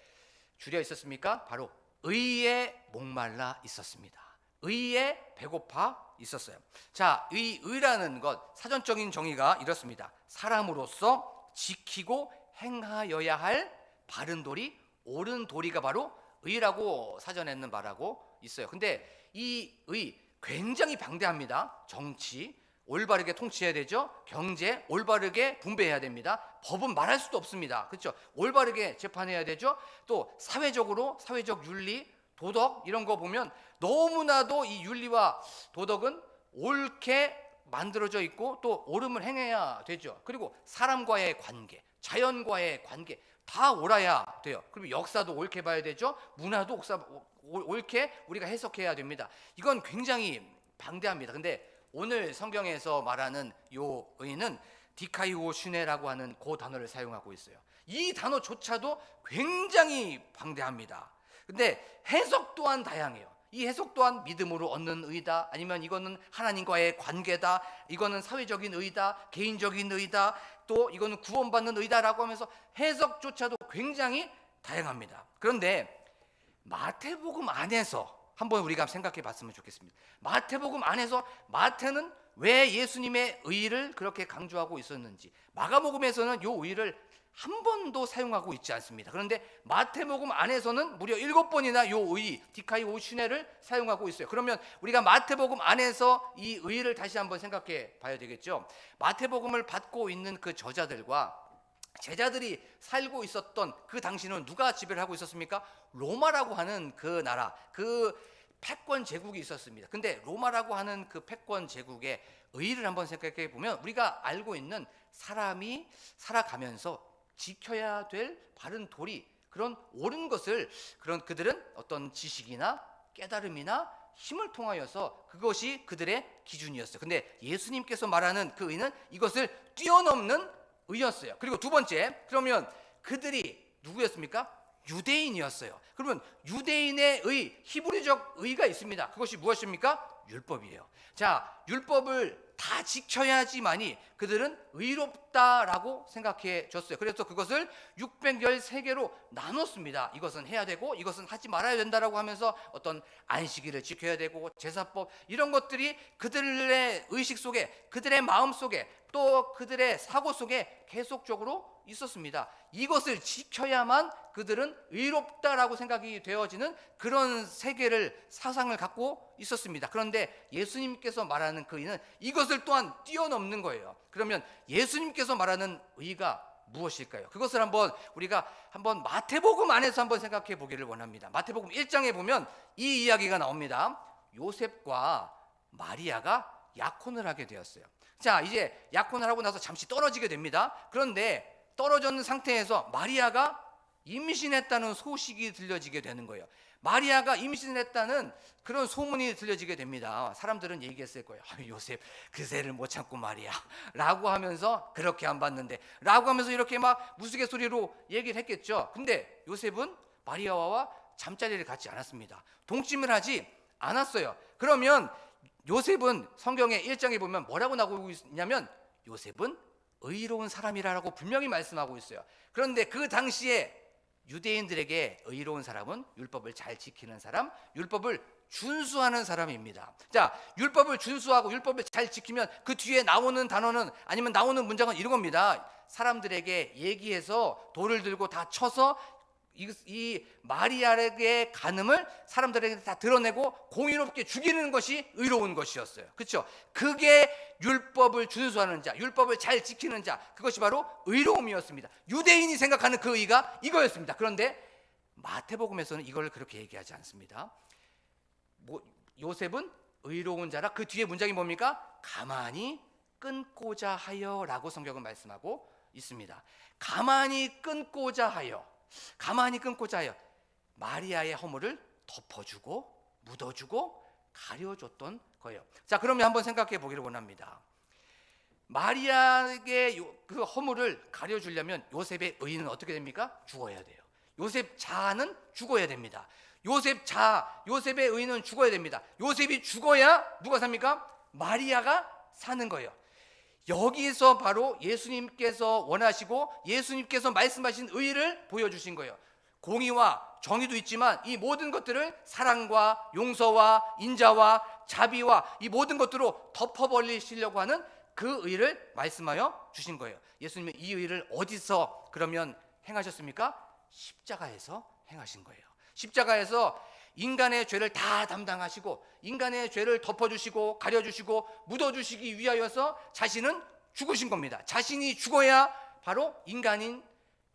주려 있었습니까? 바로 의에 목말라 있었습니다. 의에 배고파 있었어요. 자, 의라는 것 사전적인 정의가 이렇습니다. 사람으로서 지키고 행하여야 할 바른 도리, 옳은 도리가 바로 의라고 사전에는 말하고 있어요. 근데 이 의 굉장히 방대합니다. 정치, 올바르게 통치해야 되죠. 경제 올바르게 분배해야 됩니다. 법은 말할 수도 없습니다. 그렇죠? 올바르게 재판해야 되죠. 또 사회적으로 사회적 윤리, 도덕 이런 거 보면 너무나도 이 윤리와 도덕은 옳게 만들어져 있고 또 옳음을 행해야 되죠. 그리고 사람과의 관계, 자연과의 관계 다 옳아야 돼요. 그리고 역사도 옳게 봐야 되죠. 문화도 옳게 우리가 해석해야 됩니다. 이건 굉장히 방대합니다. 근데 오늘 성경에서 말하는 요 의는 디카이오 슈네라고 하는 그 단어를 사용하고 있어요. 이 단어조차도 굉장히 방대합니다. 근데 해석 또한 다양해요. 이 해석 또한 믿음으로 얻는 의다, 아니면 이거는 하나님과의 관계다, 이거는 사회적인 의다, 개인적인 의다, 또 이거는 구원받는 의다라고 하면서 해석조차도 굉장히 다양합니다. 그런데 마태복음 안에서 한번 우리가 생각해 봤으면 좋겠습니다. 마태복음 안에서 마태는 왜 예수님의 의를 그렇게 강조하고 있었는지, 마가복음에서는 이 의를 한 번도 사용하고 있지 않습니다. 그런데 마태복음 안에서는 무려 7번이나 이 의, 디카이오 슈네를 사용하고 있어요. 그러면 우리가 마태복음 안에서 이 의를 다시 한번 생각해 봐야 되겠죠. 마태복음을 받고 있는 그 저자들과 제자들이 살고 있었던 그 당시는 누가 지배를 하고 있었습니까? 로마라고 하는 그 나라, 그 패권 제국이 있었습니다. 근데 로마라고 하는 그 패권 제국의 의의를 한번 생각해 보면 우리가 알고 있는 사람이 살아가면서 지켜야 될 바른 도리, 그런 옳은 것을 그들은 어떤 지식이나 깨달음이나 힘을 통하여서 그것이 그들의 기준이었어요. 근데 예수님께서 말하는 그 의는 이것을 뛰어넘는 의였어요. 그리고 두 번째, 그러면 그들이 누구였습니까? 유대인이었어요. 그러면 유대인의 의, 히브리적 의가 있습니다. 그것이 무엇입니까? 율법이에요. 자, 율법을 다 지켜야지만이 그들은 의롭다라고 생각해 줬어요. 그래서 그것을 613개로 나눴습니다. 이것은 해야 되고 이것은 하지 말아야 된다라고 하면서 어떤 안식일을 지켜야 되고 제사법, 이런 것들이 그들의 의식 속에, 그들의 마음 속에, 또 그들의 사고 속에 계속적으로 있었습니다. 이것을 지켜야만 그들은 의롭다라고 생각이 되어지는 그런 세계를, 사상을 갖고 있었습니다. 그런데 예수님께서 말하는 그 의는 이것을 또한 뛰어넘는 거예요. 그러면 예수님께서 말하는 의가 무엇일까요? 그것을 우리가 한번 마태복음 안에서 한번 생각해 보기를 원합니다. 마태복음 1장에 보면 이 이야기가 나옵니다. 요셉과 마리아가 약혼을 하게 되었어요. 자, 이제 약혼을 하고 나서 잠시 떨어지게 됩니다. 그런데 떨어졌는 상태에서 마리아가 임신했다는 소식이 들려지게 되는 거예요. 마리아가 임신했다는 그런 소문이 들려지게 됩니다. 사람들은 얘기했을 거예요. 요셉 그새를 못 참고 말이야 라고 하면서, 그렇게 안 봤는데 라고 하면서 이렇게 막 무스갯소리로 얘기를 했겠죠. 근데 요셉은 마리아와 잠자리를 갖지 않았습니다. 동침을 하지 않았어요. 그러면 요셉은 성경의 1장에 보면 뭐라고 나오고 있냐면 요셉은 의로운 사람이라고 분명히 말씀하고 있어요. 그런데 그 당시에 유대인들에게 의로운 사람은 율법을 잘 지키는 사람, 율법을 준수하는 사람입니다. 자, 율법을 준수하고 율법을 잘 지키면 그 뒤에 나오는 단어는, 아니면 나오는 문장은 이런 겁니다. 사람들에게 얘기해서 돌을 들고 다 쳐서 이 마리아에게 간음을 사람들에게 다 드러내고 공의롭게 죽이는 것이 의로운 것이었어요. 그렇죠? 그게 율법을 준수하는 자, 율법을 잘 지키는 자, 그것이 바로 의로움이었습니다. 유대인이 생각하는 그 의가 이거였습니다. 그런데 마태복음에서는 이걸 그렇게 얘기하지 않습니다. 요셉은 의로운 자라, 그 뒤에 문장이 뭡니까? 가만히 끊고자 하여라고 성경은 말씀하고 있습니다. 가만히 끊고자 하여, 가만히 끊고자 하여 마리아의 허물을 덮어주고 묻어주고 가려줬던 거예요. 자, 그러면 한번 생각해 보기를 원합니다. 마리아에게 그 허물을 가려주려면 요셉의 의는 어떻게 됩니까? 죽어야 돼요. 요셉 자아는 죽어야 됩니다. 요셉 자아, 요셉의 의는 죽어야 됩니다. 요셉이 죽어야 누가 삽니까? 마리아가 사는 거예요. 여기서 바로 예수님께서 원하시고 예수님께서 말씀하신 의를 보여주신 거예요. 공의와 정의도 있지만 이 모든 것들을 사랑과 용서와 인자와 자비와 이 모든 것들로 덮어버리시려고 하는 그 의를 말씀하여 주신 거예요. 예수님은 이 의를 어디서 그러면 행하셨습니까? 십자가에서 행하신 거예요. 십자가에서 인간의 죄를 다 담당하시고 인간의 죄를 덮어주시고 가려주시고 묻어주시기 위하여서 자신은 죽으신 겁니다. 자신이 죽어야 바로 인간인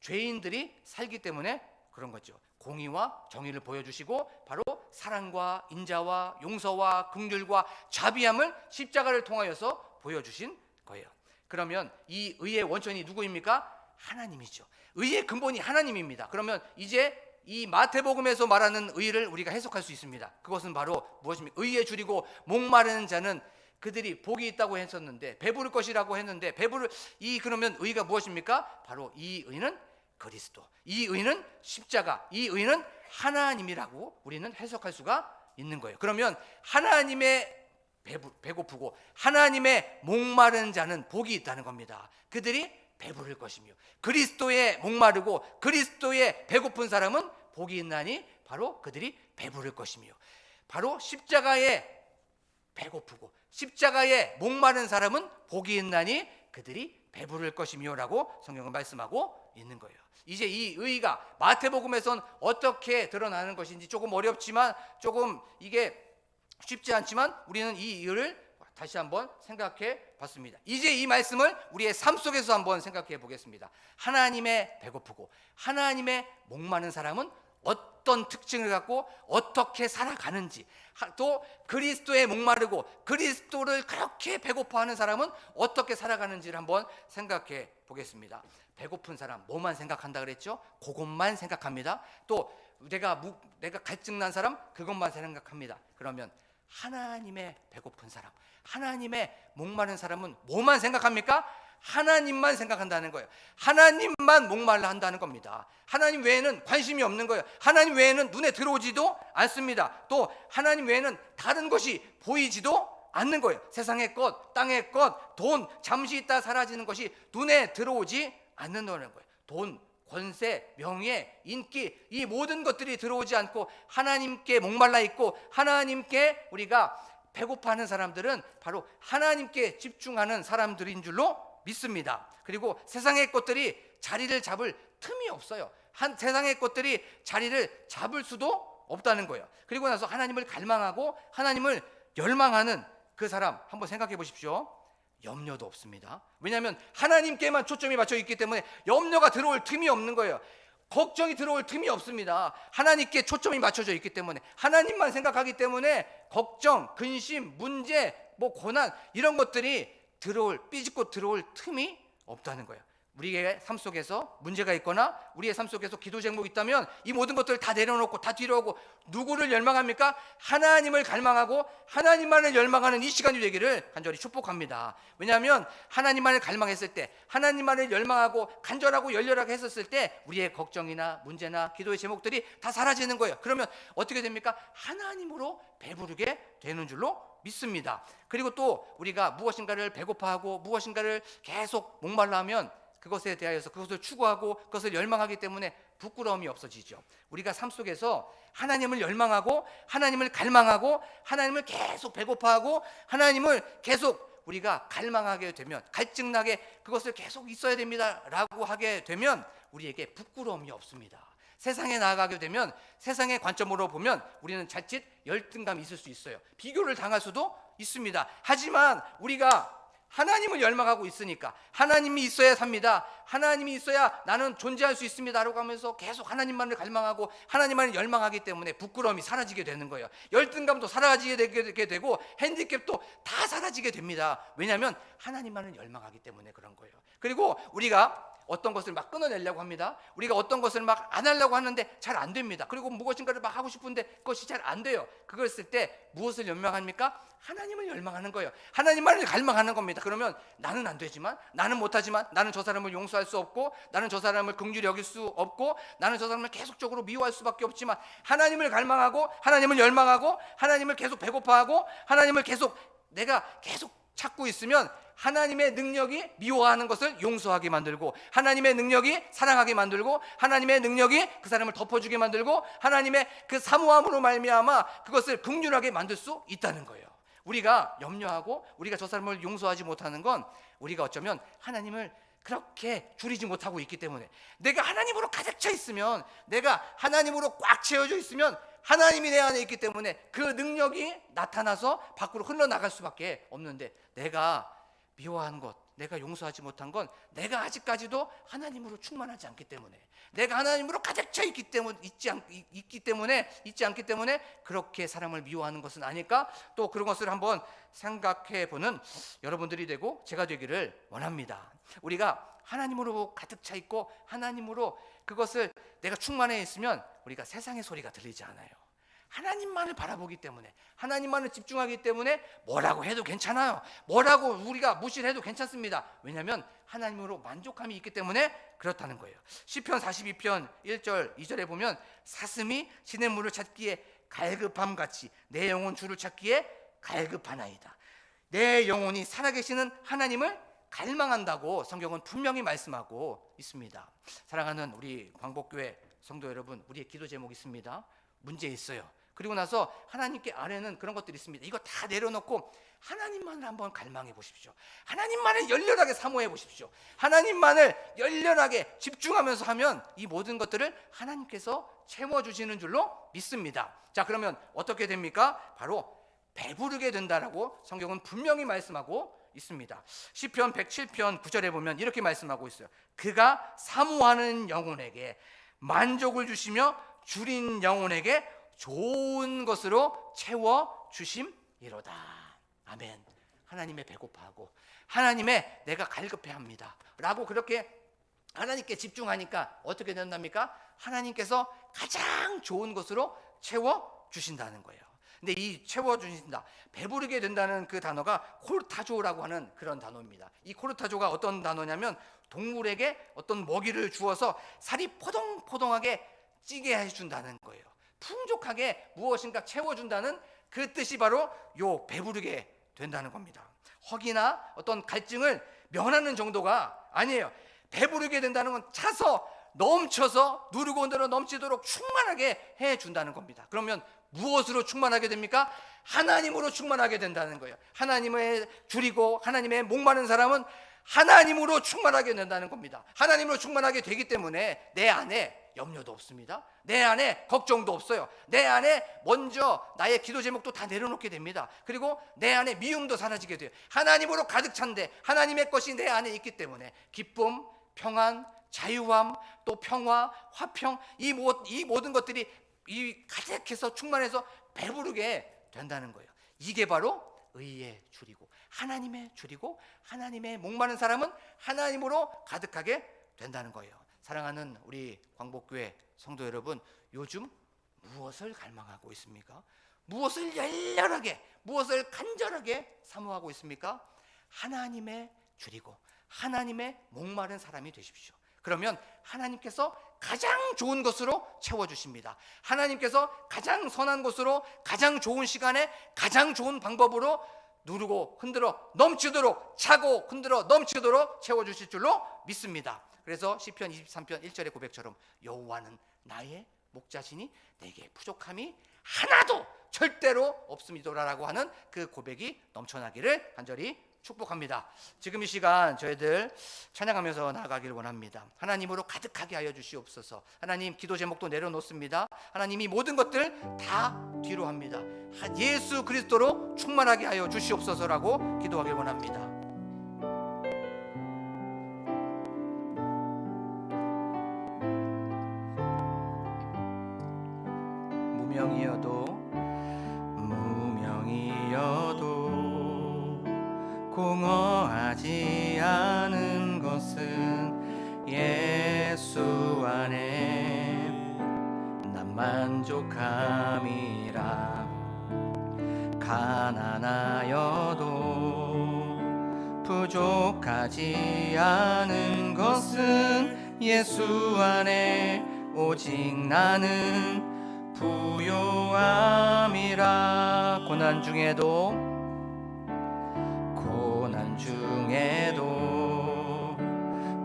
죄인들이 살기 때문에 그런 거죠. 공의와 정의를 보여주시고 바로 사랑과 인자와 용서와 긍휼과 자비함을 십자가를 통하여서 보여주신 거예요. 그러면 이 의의 원천이 누구입니까? 하나님이죠. 의의 근본이 하나님입니다. 그러면 이제 이 마태복음에서 말하는 의를 우리가 해석할 수 있습니다. 그것은 바로 무엇입니까? 의에 줄이고 목마르는 자는 그들이 복이 있다고 했었는데, 배부를 것이라고 했는데, 그러면 의가 무엇입니까? 바로 이 의는 그리스도, 이 의는 십자가, 이 의는 하나님이라고 우리는 해석할 수가 있는 거예요. 그러면 하나님의 배고프고 하나님의 목마른 자는 복이 있다는 겁니다. 그들이 배부를 것이며, 그리스도에 목마르고 그리스도에 배고픈 사람은 복이 있나니 바로 그들이 배부를 것이며, 바로 십자가에 배고프고 십자가에 목마른 사람은 복이 있나니 그들이 배부를 것이며 라고 성경은 말씀하고 있는 거예요. 이제 이 의가 마태복음에선 어떻게 드러나는 것인지 조금 어렵지만, 조금 이게 쉽지 않지만 우리는 이 의를 다시 한번 생각해 봤습니다. 이제 이 말씀을 우리의 삶 속에서 한번 생각해 보겠습니다. 하나님의 배고프고 하나님의 목마른 사람은 어떤 특징을 갖고 어떻게 살아가는지, 또 그리스도에 목마르고 그리스도를 그렇게 배고파하는 사람은 어떻게 살아가는지를 한번 생각해 보겠습니다. 배고픈 사람 뭐만 생각한다 그랬죠? 그것만 생각합니다. 또 내가 갈증 난 사람 그것만 생각합니다. 그러면 하나님의 배고픈 사람, 하나님의 목마른 사람은 뭐만 생각합니까? 하나님만 생각한다는 거예요. 하나님만 목말라 한다는 겁니다. 하나님 외에는 관심이 없는 거예요. 하나님 외에는 눈에 들어오지도 않습니다. 또 하나님 외에는 다른 것이 보이지도 않는 거예요. 세상의 것, 땅의 것, 돈, 잠시 있다 사라지는 것이 눈에 들어오지 않는다는 거예요. 돈, 권세, 명예, 인기, 이 모든 것들이 들어오지 않고 하나님께 목말라 있고 하나님께 우리가 배고파하는 사람들은 바로 하나님께 집중하는 사람들인 줄로 믿습니다. 그리고 세상의 것들이 자리를 잡을 틈이 없어요. 세상의 것들이 자리를 잡을 수도 없다는 거예요. 그리고 나서 하나님을 갈망하고 하나님을 열망하는 그 사람 한번 생각해 보십시오. 염려도 없습니다. 왜냐하면 하나님께만 초점이 맞춰 있기 때문에 염려가 들어올 틈이 없는 거예요. 걱정이 들어올 틈이 없습니다. 하나님께 초점이 맞춰져 있기 때문에, 하나님만 생각하기 때문에 걱정, 근심, 문제, 고난 이런 것들이 삐집고 들어올 틈이 없다는 거예요. 우리의 삶 속에서 문제가 있거나 우리의 삶 속에서 기도 제목이 있다면 이 모든 것들을 다 내려놓고 다 뒤로 하고 누구를 열망합니까? 하나님을 갈망하고 하나님만을 열망하는 이 시간이 되기를 간절히 축복합니다. 왜냐하면 하나님만을 갈망했을 때, 하나님만을 열망하고 간절하고 열렬하게 했었을 때 우리의 걱정이나 문제나 기도의 제목들이 다 사라지는 거예요. 그러면 어떻게 됩니까? 하나님으로 배부르게 되는 줄로 믿습니다. 그리고 또 우리가 무엇인가를 배고파하고 무엇인가를 계속 목말라 하면 그것에 대하여서 그것을 추구하고 그것을 열망하기 때문에 부끄러움이 없어지죠. 우리가 삶 속에서 하나님을 열망하고 하나님을 갈망하고 하나님을 계속 배고파하고 하나님을 계속 우리가 갈망하게 되면, 갈증나게 그것을 계속 있어야 됩니다 라고 하게 되면 우리에게 부끄러움이 없습니다. 세상에 나아가게 되면 세상의 관점으로 보면 우리는 자칫 열등감이 있을 수 있어요. 비교를 당할 수도 있습니다. 하지만 우리가 하나님을 열망하고 있으니까, 하나님이 있어야 삽니다, 하나님이 있어야 나는 존재할 수 있습니다 라고 하면서 계속 하나님만을 갈망하고 하나님만을 열망하기 때문에 부끄러움이 사라지게 되는 거예요. 열등감도 사라지게 되고 핸디캡도 다 사라지게 됩니다. 왜냐하면 하나님만을 열망하기 때문에 그런 거예요. 그리고 우리가 어떤 것을 막 끊어내려고 합니다. 우리가 어떤 것을 막 안 하려고 하는데 잘 안 됩니다. 그리고 무엇인가를 막 하고 싶은데 그것이 잘 안 돼요. 그걸 쓸 때 무엇을 열망합니까? 하나님을 열망하는 거예요. 하나님만을 갈망하는 겁니다. 그러면 나는 안 되지만, 나는 못하지만, 나는 저 사람을 용서할 수 없고, 나는 저 사람을 긍휼히 여길 수 없고, 나는 저 사람을 계속적으로 미워할 수밖에 없지만 하나님을 갈망하고 하나님을 열망하고 하나님을 계속 배고파하고 하나님을 내가 계속 찾고 있으면 하나님의 능력이 미워하는 것을 용서하게 만들고, 하나님의 능력이 사랑하게 만들고, 하나님의 능력이 그 사람을 덮어주게 만들고, 하나님의 그 사모함으로 말미암아 그것을 긍휼하게 만들 수 있다는 거예요. 우리가 염려하고 우리가 저 사람을 용서하지 못하는 건 우리가 어쩌면 하나님을 그렇게 줄이지 못하고 있기 때문에, 내가 하나님으로 가득 차 있으면, 내가 하나님으로 꽉 채워져 있으면 하나님이 내 안에 있기 때문에 그 능력이 나타나서 밖으로 흘러나갈 수밖에 없는데, 내가 미워한 것, 내가 용서하지 못한 건 내가 아직까지도 하나님으로 충만하지 않기 때문에, 내가 하나님으로 가득 차 있기 때문에 그렇게 사람을 미워하는 것은 아닐까? 또 그런 것을 한번 생각해 보는 여러분들이 되고 제가 되기를 원합니다. 우리가 하나님으로 가득 차 있고 하나님으로 그것을 내가 충만해 있으면 우리가 세상의 소리가 들리지 않아요. 하나님만을 바라보기 때문에, 하나님만을 집중하기 때문에 뭐라고 해도 괜찮아요. 뭐라고 우리가 무시를 해도 괜찮습니다. 왜냐하면 하나님으로 만족함이 있기 때문에 그렇다는 거예요. 시편 42편 1절 2절에 보면, 사슴이 시냇물을 찾기에 갈급함같이 내 영혼 주를 찾기에 갈급하나이다. 내 영혼이 살아계시는 하나님을 갈망한다고 성경은 분명히 말씀하고 있습니다. 사랑하는 우리 광복교회 성도 여러분, 우리의 기도 제목이 있습니다. 문제 있어요. 그리고 나서 하나님께 아래는 그런 것들이 있습니다. 이거 다 내려놓고 하나님만을 한번 갈망해 보십시오. 하나님만을 열렬하게 사모해 보십시오. 하나님만을 열렬하게 집중하면서 하면 이 모든 것들을 하나님께서 채워주시는 줄로 믿습니다. 자, 그러면 어떻게 됩니까? 바로 배부르게 된다라고 성경은 분명히 말씀하고 있습니다. 시편 107편 9절에 보면 이렇게 말씀하고 있어요. 그가 사모하는 영혼에게 만족을 주시며 줄인 영혼에게 좋은 것으로 채워 주심이로다. 아멘. 하나님의 배고파하고 하나님의 내가 갈급해합니다 라고 그렇게 하나님께 집중하니까 어떻게 된답니까? 하나님께서 가장 좋은 것으로 채워 주신다는 거예요. 근데 이 채워주신다, 배부르게 된다는 그 단어가 콜타조라고 하는 그런 단어입니다. 이 콜타조가 어떤 단어냐면, 동물에게 어떤 먹이를 주어서 살이 포동포동하게 찌게 해준다는 거예요. 풍족하게 무엇인가 채워준다는 그 뜻이 바로 요 배부르게 된다는 겁니다. 허기나 어떤 갈증을 면하는 정도가 아니에요. 배부르게 된다는 건 차서 넘쳐서 누르고 늘어 넘치도록 충만하게 해준다는 겁니다. 그러면 무엇으로 충만하게 됩니까? 하나님으로 충만하게 된다는 거예요. 하나님을 줄이고 하나님의 목마른 사람은 하나님으로 충만하게 된다는 겁니다. 하나님으로 충만하게 되기 때문에 내 안에 염려도 없습니다. 내 안에 걱정도 없어요. 내 안에 먼저 나의 기도 제목도 다 내려놓게 됩니다. 그리고 내 안에 미움도 사라지게 돼요. 하나님으로 가득 찬데 하나님의 것이 내 안에 있기 때문에 기쁨, 평안, 자유함, 또 평화, 화평, 이 모든 것들이 가득해서 충만해서 배부르게 된다는 거예요. 이게 바로 의에 줄이고 하나님의 줄이고 하나님의 목마른 사람은 하나님으로 가득하게 된다는 거예요. 사랑하는 우리 광복교회 성도 여러분, 요즘 무엇을 갈망하고 있습니까? 무엇을 열렬하게, 무엇을 간절하게 사모하고 있습니까? 하나님의 줄이고 하나님의 목마른 사람이 되십시오. 그러면 하나님께서 가장 좋은 것으로 채워주십니다. 하나님께서 가장 선한 것으로, 가장 좋은 시간에, 가장 좋은 방법으로 누르고 흔들어 넘치도록, 차고 흔들어 넘치도록 채워주실 줄로 믿습니다. 그래서 시편 23편 1절의 고백처럼, 여호와는 나의 목자시니 내게 부족함이 하나도 절대로 없음이도라라고 하는 그 고백이 넘쳐나기를 간절히 축복합니다. 지금 이 시간 저희들 찬양하면서 나아가기를 원합니다. 하나님으로 가득하게 하여 주시옵소서. 하나님, 기도 제목도 내려놓습니다. 하나님이 모든 것들 다 뒤로 합니다. 예수 그리스도로 충만하게 하여 주시옵소서라고 기도하길 원합니다. 무명이어도 공허하지 않은 것은 예수 안에 난 만족함이라. 가난하여도 부족하지 않은 것은 예수 안에 오직 나는 부요함이라. 고난 중에도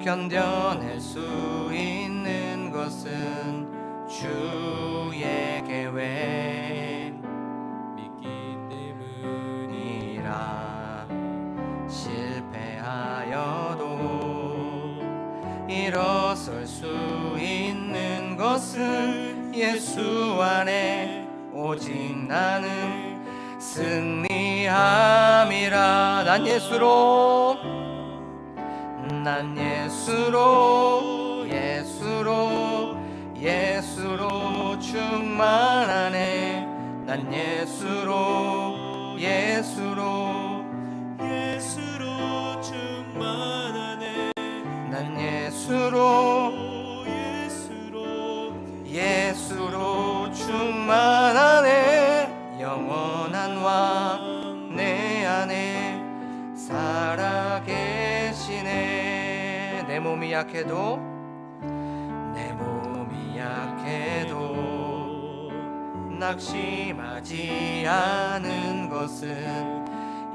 견뎌낼 수 있는 것은 주의 계획 믿기 때문이라. 실패하여도 일어설 수 있는 것은 예수 안에 오직 나는 승리함이라. 난 예수로 예수로 충만하네. 난 예수로 충만하네. 난 예수로 충만하네. 영원한 왕 내 안에 살아계시네. 내 몸이 약해도 낙심하지 않은 것은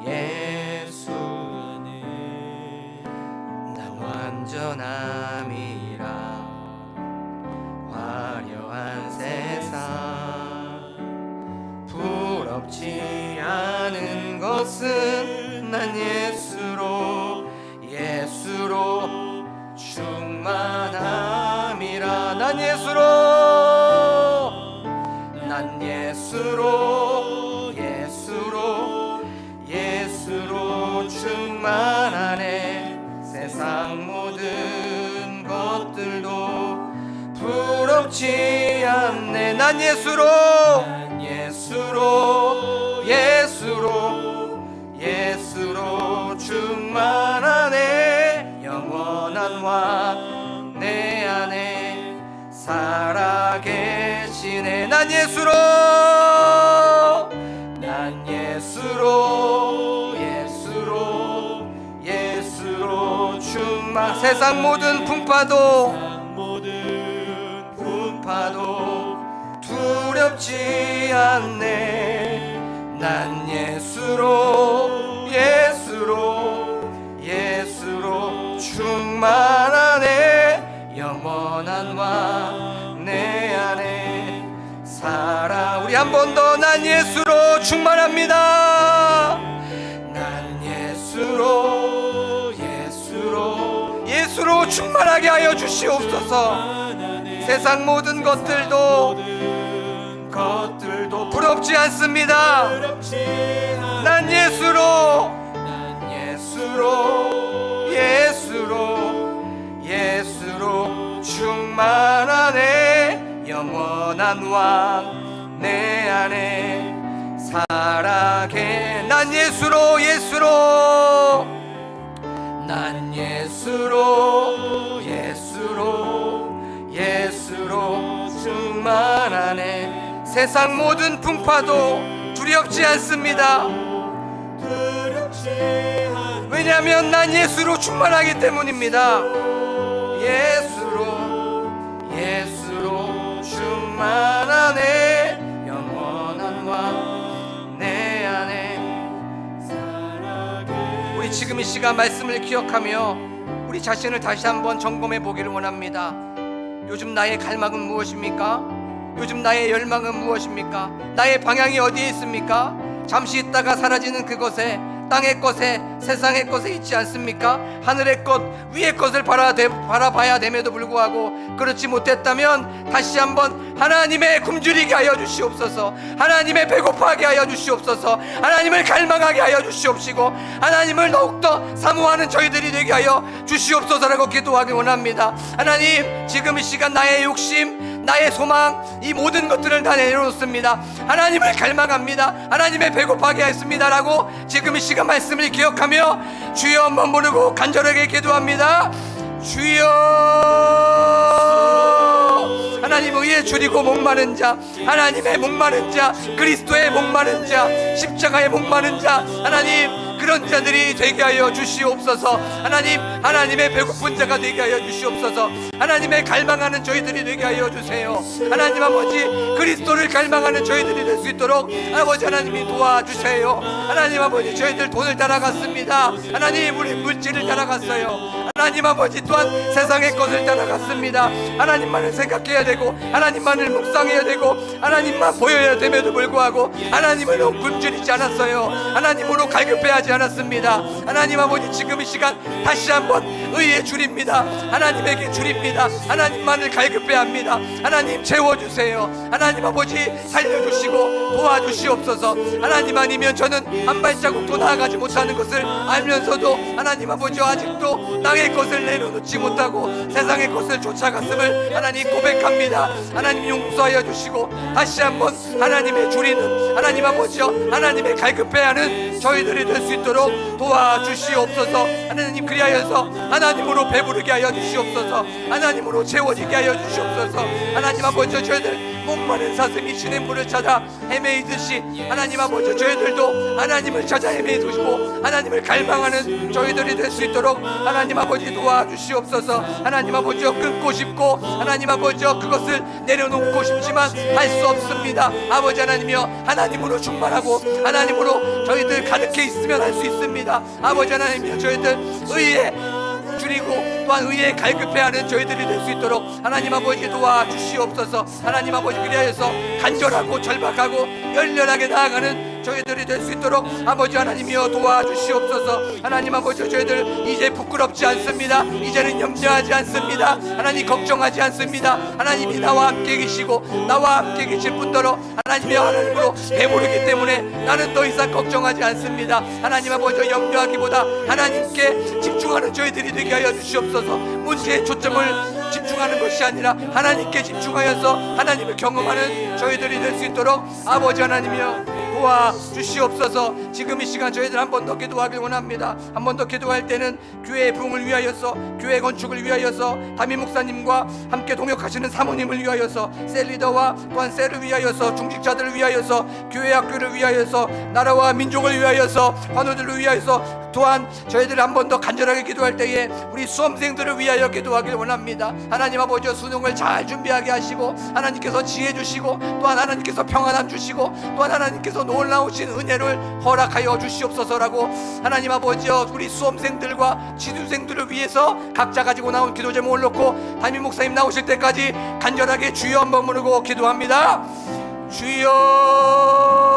예수 안에 나 완전함이라. 화려한 세상 부럽지 않은 것은 난 예수로 충만함이라. 난 예수로 충만하네. 세상 모든 것들도 부럽지 않네. 난 예수로 충만하네. 영원한 왕 내 안에 살아계시네. 난 예수로 충만. 세상 모든 풍파도 두렵지 않네. 난 예수로 충만하네. 영원한 왕 내 안에 살아. 우리 한 번 더 난 예수로 충만합니다. 난 예수로 충만하게 하여 주시옵소서. 세상 모든 것들도 부럽지 않습니다. 난 예수로 충만하네. 영원한 왕 내 안에 살아계. 난 예수로 충만하네. 세상 모든 풍파도 두렵지 않습니다. 왜냐하면 난 예수로 충만하기 때문입니다. 예수로 충만하네. 영원한 왕 내 안에 살아계. 우리 지금 이 시간 말씀을 기억하며 우리 자신을 다시 한번 점검해 보기를 원합니다. 요즘 나의 갈망은 무엇입니까? 요즘 나의 열망은 무엇입니까? 나의 방향이 어디에 있습니까? 잠시 있다가 사라지는 그것에, 땅의 것에, 세상의 것에 있지 않습니까? 하늘의 것, 위의 것을 바라봐야 됨에도 불구하고 그렇지 못했다면 다시 한번 하나님의 굶주리게 하여 주시옵소서. 하나님의 배고파하게 하여 주시옵소서. 하나님을 갈망하게 하여 주시옵시고 하나님을 더욱더 사모하는 저희들이 되게 하여 주시옵소서라고 기도하기 원합니다. 하나님, 지금 이 시간 나의 욕심, 나의 소망, 이 모든 것들을 다 내려놓습니다. 하나님을 갈망합니다. 하나님의 배고파하게 했습니다라고 지금 이 시간 말씀을 기억하며 주여 한번 부르고 간절하게 기도합니다. 주여. 하나님, 의에 줄이고 목마른 자, 하나님의 목마른 자, 그리스도의 목마른 자, 십자가의 목마른 자, 하나님 그런 자들이 되게 하여 주시옵소서. 하나님, 하나님의 배고픈 자가 되게 하여 주시옵소서. 하나님의 갈망하는 저희들이 되게 하여 주세요. 하나님 아버지, 그리스도를 갈망하는 저희들이 될 수 있도록 아버지 하나님이 도와주세요. 하나님 아버지, 저희들 돈을 따라갔습니다. 하나님, 우리 물질을 따라갔어요. 하나님 아버지 또한 세상의 것을 따라갔습니다. 하나님만을 생각해야 되고 하나님만을 묵상해야 되고 하나님만 보여야 됨에도 불구하고 하나님으로 굶주리지 않았어요. 하나님으로 갈급해하지 않았습니다. 하나님 아버지 지금 이 시간 다시 한번 의의 줄입니다. 하나님에게 줄입니다. 하나님만을 갈급해합니다. 하나님 채워주세요. 하나님 아버지 살려주시고 도와주시옵소서. 하나님 아니면 저는 한 발자국도 나아가지 못하는 것을 알면서도 하나님 아버지 아직도 땅의 것을 내려놓지 못하고 세상의 것을 쫓아갔음을 하나님 고백합니다. 하나님 용서하여 주시고 다시 한번 하나님의 줄이는 하나님 아버지여 하나님의 갈급해하는 저희들이 될 수 있도록 도와주시옵소서. 하나님 그리하여서 하나님으로 배부르게 하여 주시옵소서. 하나님으로 채워지게 하여 주시옵소서. 하나님 아버지 저희들 목마른 사슴이 시냇물을 찾아 헤매이듯이 하나님 아버지 저희들도 하나님을 찾아 헤매이시고 하나님을 갈망하는 저희들이 될 수 있도록 하나님 아버지 도와주시옵소서. 하나님 아버지여 끊고 싶고 하나님 아버지여 그것을 내려놓고 싶지만 할 수 없습니다. 아버지 하나님이여 하나님으로 충만하고 하나님으로 저희들 가득해 있으면 할 수 있습니다. 아버지 하나님이여 저희들 의에 줄이고 또한 의에 갈급해하는 저희들이 될 수 있도록 하나님 아버지 도와주시옵소서. 하나님 아버지 그리하여서 간절하고 절박하고 열렬하게 나아가는 저희들이 될 수 있도록 아버지 하나님이여 도와주시옵소서. 하나님 아버지 저희들 이제 부끄럽지 않습니다. 이제는 염려하지 않습니다. 하나님 걱정하지 않습니다. 하나님이 나와 함께 계시고 나와 함께 계실 뿐더러 하나님의 하나님으로 배부르기 때문에 나는 더 이상 걱정하지 않습니다. 하나님 아버지 염려하기보다 하나님께 집중하는 저희들이 되게 하여 주시옵소서. 문제에 초점을 집중하는 것이 아니라 하나님께 집중하여서 하나님을 경험하는 저희들이 될 수 있도록 아버지 하나님이여 도와주시옵소서. 지금 이 시간 저희들 한 번 더 기도하길 원합니다. 한 번 더 기도할 때는 교회의 부흥을 위하여서 교회 건축을 위하여서 담임 목사님과 함께 동역하시는 사모님을 위하여서 셀리더와 또한 셀을 위하여서 중직자들을 위하여서 교회 학교를 위하여서 나라와 민족을 위하여서 환우들을 위하여서 또한 저희들 한 번 더 간절하게 기도할 때에 우리 수험생들을 위하여 기도하길 원합니다. 하나님 아버지 수능을 잘 준비하게 하시고 하나님께서 지혜 주시고 또한 하나님께서 평안함 주시고 또한 하나님께서 놀라우신 은혜를 허락하여 주시옵소서라고 하나님 아버지여 우리 수험생들과 지도생들을 위해서 각자 가지고 나온 기도 제목을 놓고 담임 목사님 나오실 때까지 간절하게 주여 한번 부르고 기도합니다. 주여